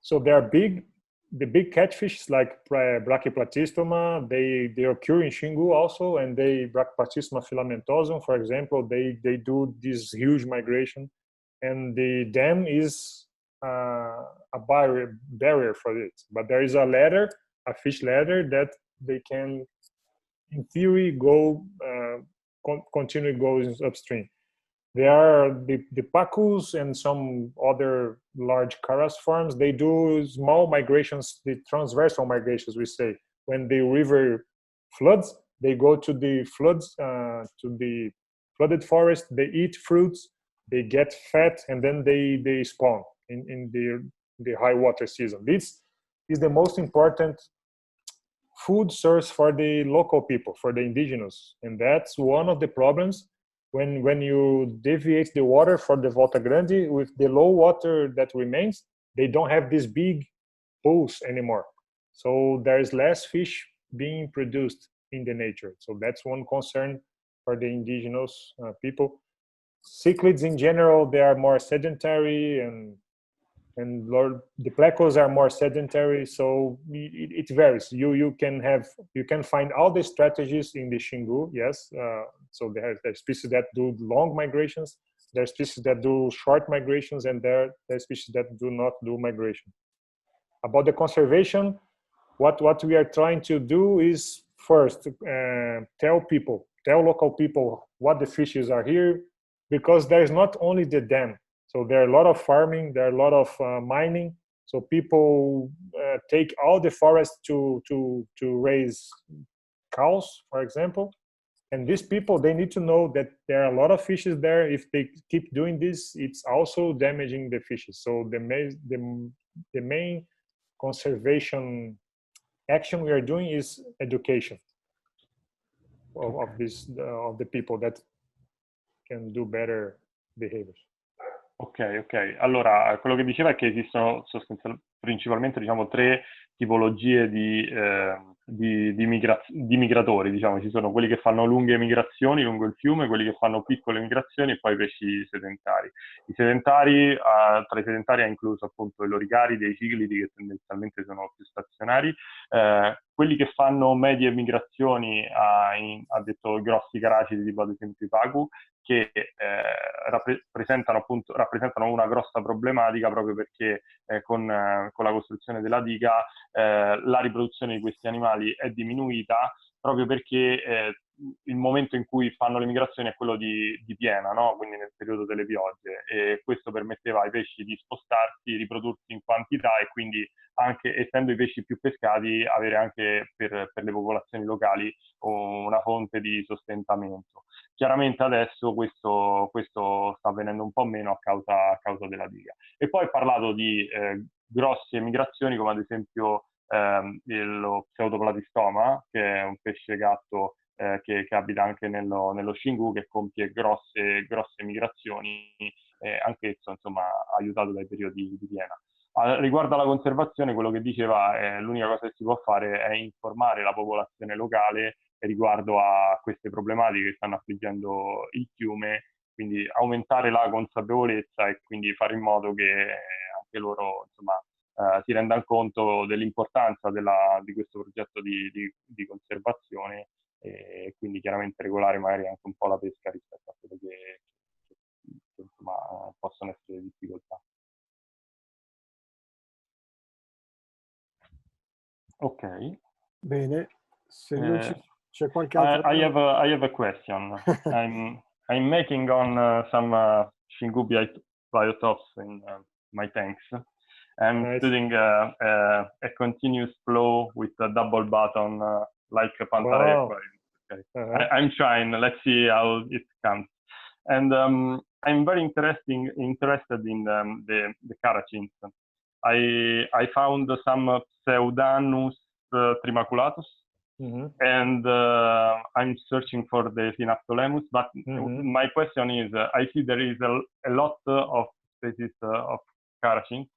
So they are big. The big catfish like Brachyplatystoma, they occur in Xingu also, and Brachyplatystoma filamentosum, for example, they do this huge migration, and the dam is a barrier for it. But there is a ladder, a fish ladder, that they can, in theory, go continue going upstream. There are the pacus and some other large karas farms. They do small migrations, the transversal migrations, we say. When the river floods, they go to the floods, to the flooded forest. They eat fruits, they get fat, and then they spawn in the high water season. This is the most important food source for the local people, for the indigenous, and that's one of the problems. When you deviate the water for the Volta Grande, with the low water that remains, they don't have these big pools anymore. So there's less fish being produced in the nature. So that's one concern for the indigenous people. Cichlids in general, they are more sedentary, and the plecos are more sedentary, so it varies. You can find all the strategies in the Xingu, yes. So there are species that do long migrations, there are species that do short migrations, and there are species that do not do migration. About the conservation, what we are trying to do is first tell local people what the fishes are here, because there is not only the dam. So there are a lot of farming, there are a lot of mining. So people take all the forest to raise cows, for example. And these people, they need to know that there are a lot of fishes there. If they keep doing this, it's also damaging the fishes. So the main conservation action we are doing is education of the people that can do better behaviors. Ok. Allora, quello che diceva è che esistono principalmente, diciamo, tre tipologie di migratori, diciamo. Ci sono quelli che fanno lunghe migrazioni lungo il fiume, quelli che fanno piccole migrazioni, e poi i pesci sedentari. I sedentari, tra i sedentari è incluso appunto i loricaridi e i ciclidi, che tendenzialmente sono più stazionari. Quelli che fanno medie migrazioni, ha detto grossi caracidi, tipo ad esempio i pacu, che rappresentano una grossa problematica, proprio perché con la costruzione della diga la riproduzione di questi animali è diminuita, proprio perché il momento in cui fanno le migrazioni è quello di piena, no? Quindi nel periodo delle piogge, e questo permetteva ai pesci di spostarsi, riprodursi in quantità, e quindi, anche essendo i pesci più pescati, avere anche per le popolazioni locali una fonte di sostentamento. Chiaramente adesso questo sta avvenendo un po' meno a causa della diga. E poi ho parlato di grosse migrazioni, come ad esempio lo pseudoplatistoma, che è un pesce gatto che abita anche nello Xingu, che compie grosse migrazioni, anch'esso, insomma, aiutato dai periodi di piena. Riguardo alla conservazione, quello che diceva, l'unica cosa che si può fare è informare la popolazione locale riguardo a queste problematiche che stanno affliggendo il fiume, quindi aumentare la consapevolezza e quindi fare in modo che anche loro, insomma, si rendano conto dell'importanza di questo progetto di conservazione, e quindi chiaramente regolare magari anche un po' la pesca rispetto a quello che insomma, possono essere difficoltà. Ok. Bene, se non c'è qualche altro... I have a question. I'm making on some Xingu biotopes in my tanks. I'm studying a continuous flow with a double button, like a Pantare aquarium. Okay. I'm trying. Let's see how it comes. And I'm very interested in the carachins. I found some Pseudanus trimaculatus, and I'm searching for the Synaptolemus. But my question is, I see there is a lot of species of carachins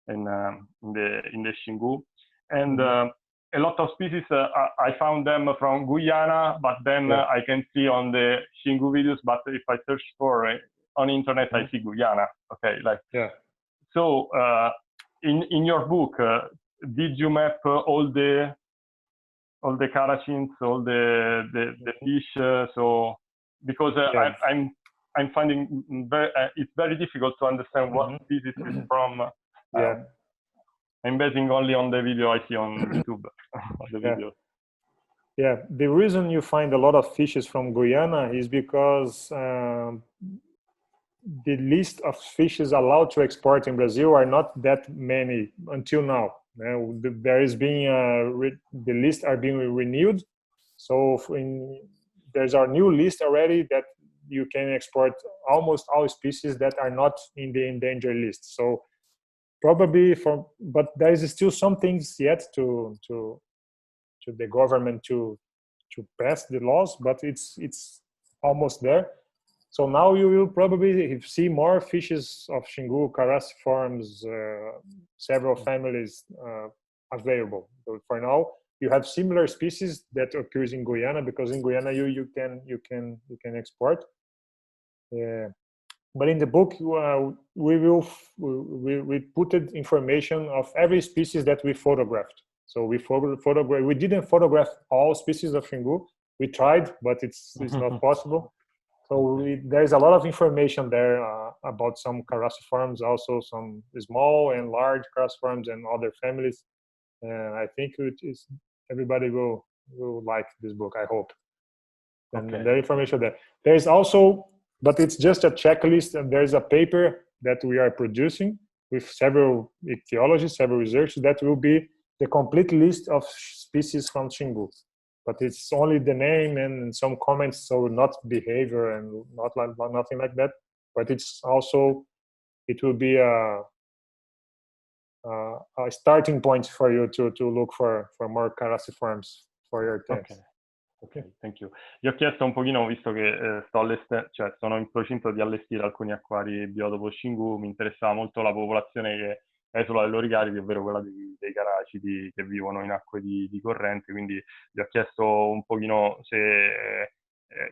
in the Xingu, and a lot of species I found them from Guyana, but then I can see on the Xingu videos. But if I search for on internet, I see Guyana. Okay, like so. In your book, did you map all the carachins, all the fish? So because I'm finding it's very difficult to understand what species is from. I'm basing only on the video I see on YouTube. The video. Yeah, the reason you find a lot of fishes from Guyana is because the list of fishes allowed to export in Brazil are not that many until now. There is being the list are being renewed, so there's a new list already that you can export almost all species that are not in the endangered list. So probably but there is still some things yet to the government to pass the laws, but it's almost there. So now you will probably see more fishes of Xingu, carassiforms, several families available. So for now, you have similar species that occurs in Guyana, because in Guyana you can export. But in the book, we put information of every species that we photographed. So we didn't photograph all species of Xingu. We tried, but it's not possible. So there's a lot of information there about some carassiforms, also some small and large carassiforms and other families. And I think everybody will like this book, I hope. And the information there. There's also, but it's just a checklist, and there's a paper that we are producing with several ichthyologists, several researchers, that will be the complete list of species from Xingu. But it's only the name and some comments, so not behavior and nothing like that. But it's also, it will be a starting point for you to look for more carassiforms for your test. Ok, thank you. Gli ho chiesto un pochino, visto che sono in procinto di allestire alcuni acquari biotopo Xingu, mi interessava molto la popolazione che è isola dell'Oricarichi, ovvero quella dei caracidi che vivono in acque di corrente, quindi gli ho chiesto un pochino se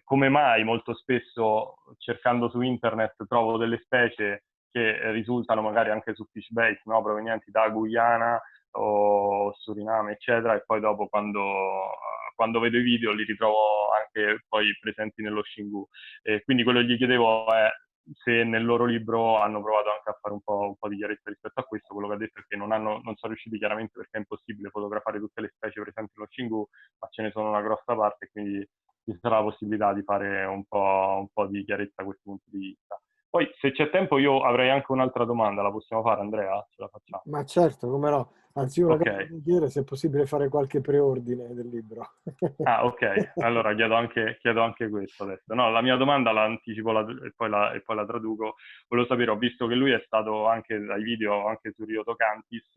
come mai molto spesso cercando su internet trovo delle specie che risultano magari anche su Fishbase, no? Provenienti da Guyana o Suriname, eccetera, e poi dopo quando vedo i video li ritrovo anche poi presenti nello Xingu. E quindi quello che gli chiedevo è se nel loro libro hanno provato anche a fare un po' di chiarezza rispetto a questo. Quello che ha detto è che non sono riusciti chiaramente perché è impossibile fotografare tutte le specie presenti nello Xingu, ma ce ne sono una grossa parte, quindi ci sarà la possibilità di fare un po' di chiarezza da questo punto di vista. Poi, se c'è tempo, io avrei anche un'altra domanda. La possiamo fare, Andrea? Ce la facciamo? Ma certo, come no. Anzi, una cosa da dire, se è possibile fare qualche preordine del libro. Ah, ok. Allora chiedo anche questo adesso. No, la mia domanda la anticipo e poi la traduco. Volevo sapere, ho visto che lui è stato anche dai video, anche su Rio Tocantis.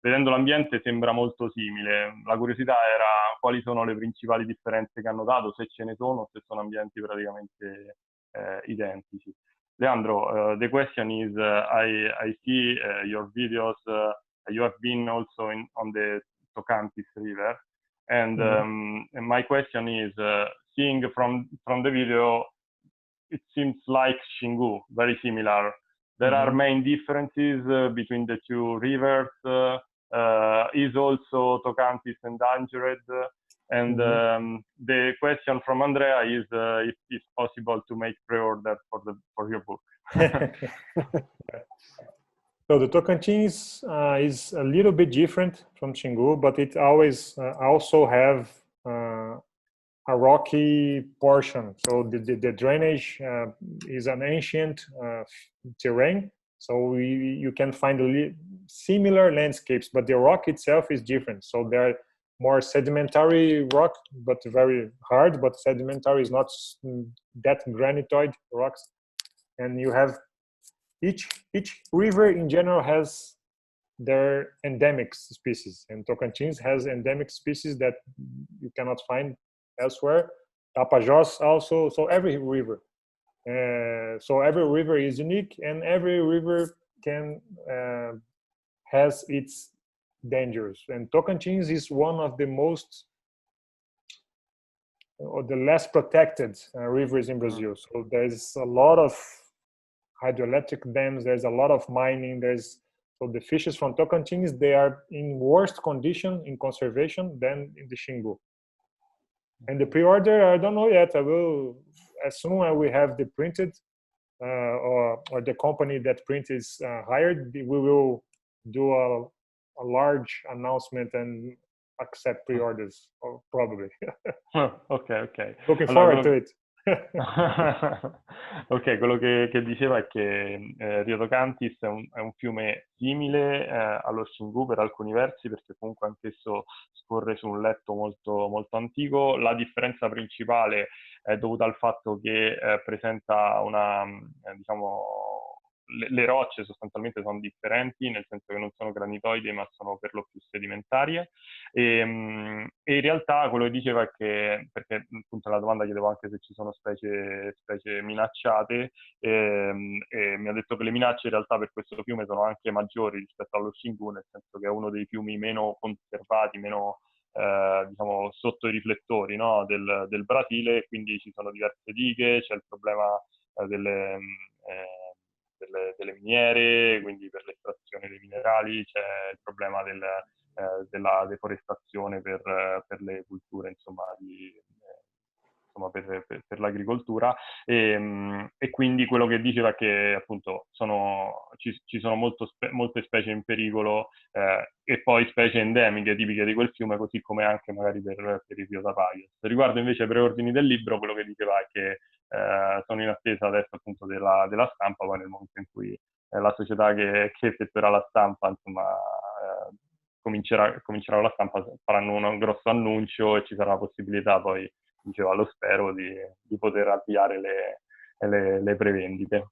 Vedendo l'ambiente sembra molto simile. La curiosità era quali sono le principali differenze che hanno dato, se ce ne sono, se sono ambienti praticamente identici. Leandro, the question is, I see your videos, you have been also on the Tocantis River, and my question is, seeing from the video, it seems like Xingu, very similar. There are main differences between the two rivers. Is also Tocantis endangered? And the question from Andrea is if it's possible to make pre-order for your book. So the Tocantins is a little bit different from Xingu, but it always also have a rocky portion. So the drainage is an ancient terrain. So you can find similar landscapes, but the rock itself is different. So there are more sedimentary rock, but very hard, but sedimentary is not that granitoid rocks. And you have each river in general has their endemic species, and Tocantins has endemic species that you cannot find elsewhere. Tapajós also, so every river So every river is unique, and every river can has its dangers. And Tocantins is one of the most or the less protected rivers in Brazil. So there's a lot of hydroelectric dams. There's a lot of mining. So the fishes from Tocantins, they are in worse condition in conservation than in the Xingu. And the pre-order, I don't know yet. I will, as soon as we have the printed or the company that print is hired, we will do a large announcement and accept pre-orders, probably. Ok. Looking Allora, forward to it. Ok, quello che diceva è che Rio Tocantins è un fiume simile allo Xingu per alcuni versi, perché comunque anch'esso scorre su un letto molto, molto antico. La differenza principale è dovuta al fatto che presenta una, diciamo, le rocce sostanzialmente sono differenti, nel senso che non sono granitoidi ma sono per lo più sedimentarie, e in realtà quello che diceva è che, perché appunto la domanda chiedevo anche se ci sono specie minacciate, e mi ha detto che le minacce in realtà per questo fiume sono anche maggiori rispetto allo Xingu, nel senso che è uno dei fiumi meno conservati, meno diciamo sotto i riflettori, no? del Brasile, quindi ci sono diverse dighe, c'è il problema delle miniere, quindi per l'estrazione dei minerali, c'è il problema della deforestazione per le culture, insomma, insomma per l'agricoltura, e quindi quello che diceva è che appunto ci sono molte specie in pericolo, e poi specie endemiche tipiche di quel fiume, così come anche magari per il Rio Tapaios. Riguardo invece ai preordini del libro, quello che diceva è che sono in attesa adesso appunto della stampa, poi nel momento in cui la società che effettuerà la stampa, insomma, comincerà con la stampa, faranno un grosso annuncio e ci sarà la possibilità poi, diceva, lo spero, di poter avviare le prevendite.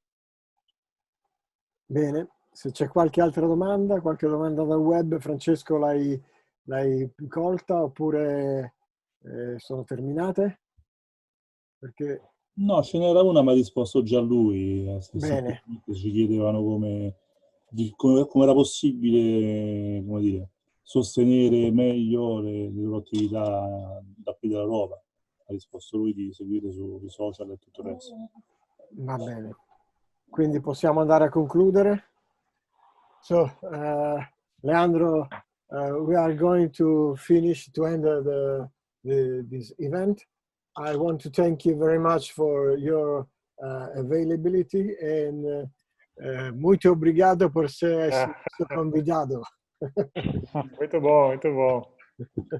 Bene, se c'è qualche altra domanda, qualche domanda dal web, Francesco, l'hai colta oppure sono terminate? Perché... No, ce n'era una, ma ha risposto già lui. Bene. Ci chiedevano come era possibile, come dire, sostenere meglio le loro attività da qui dall'Europa. Ha risposto lui di seguire sui social e tutto il resto. Va bene. Quindi possiamo andare a concludere. So, Leandro, we are going to end this event. I want to thank you very much for your availability and muito obrigado por ser convidado. Muito bom, muito bom.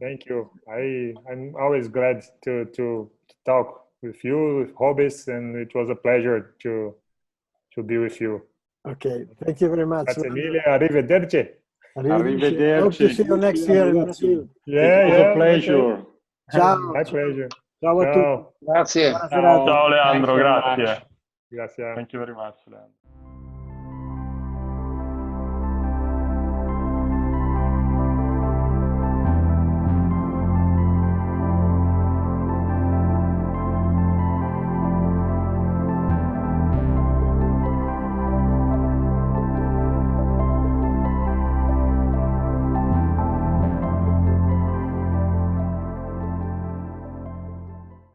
Thank you. I'm always glad to talk with you, with hobbies, and it was a pleasure to be with you. Okay, thank you very much. Grazie mille, arrivederci. Arrivederci. I hope to see you next year in Brazil. Yeah, It was a pleasure. Ciao. My pleasure. Ciao a tutti. Grazie. Buona serata. Ciao Leandro, Thanks very grazie. Grazie. Thank you very much, Leandro.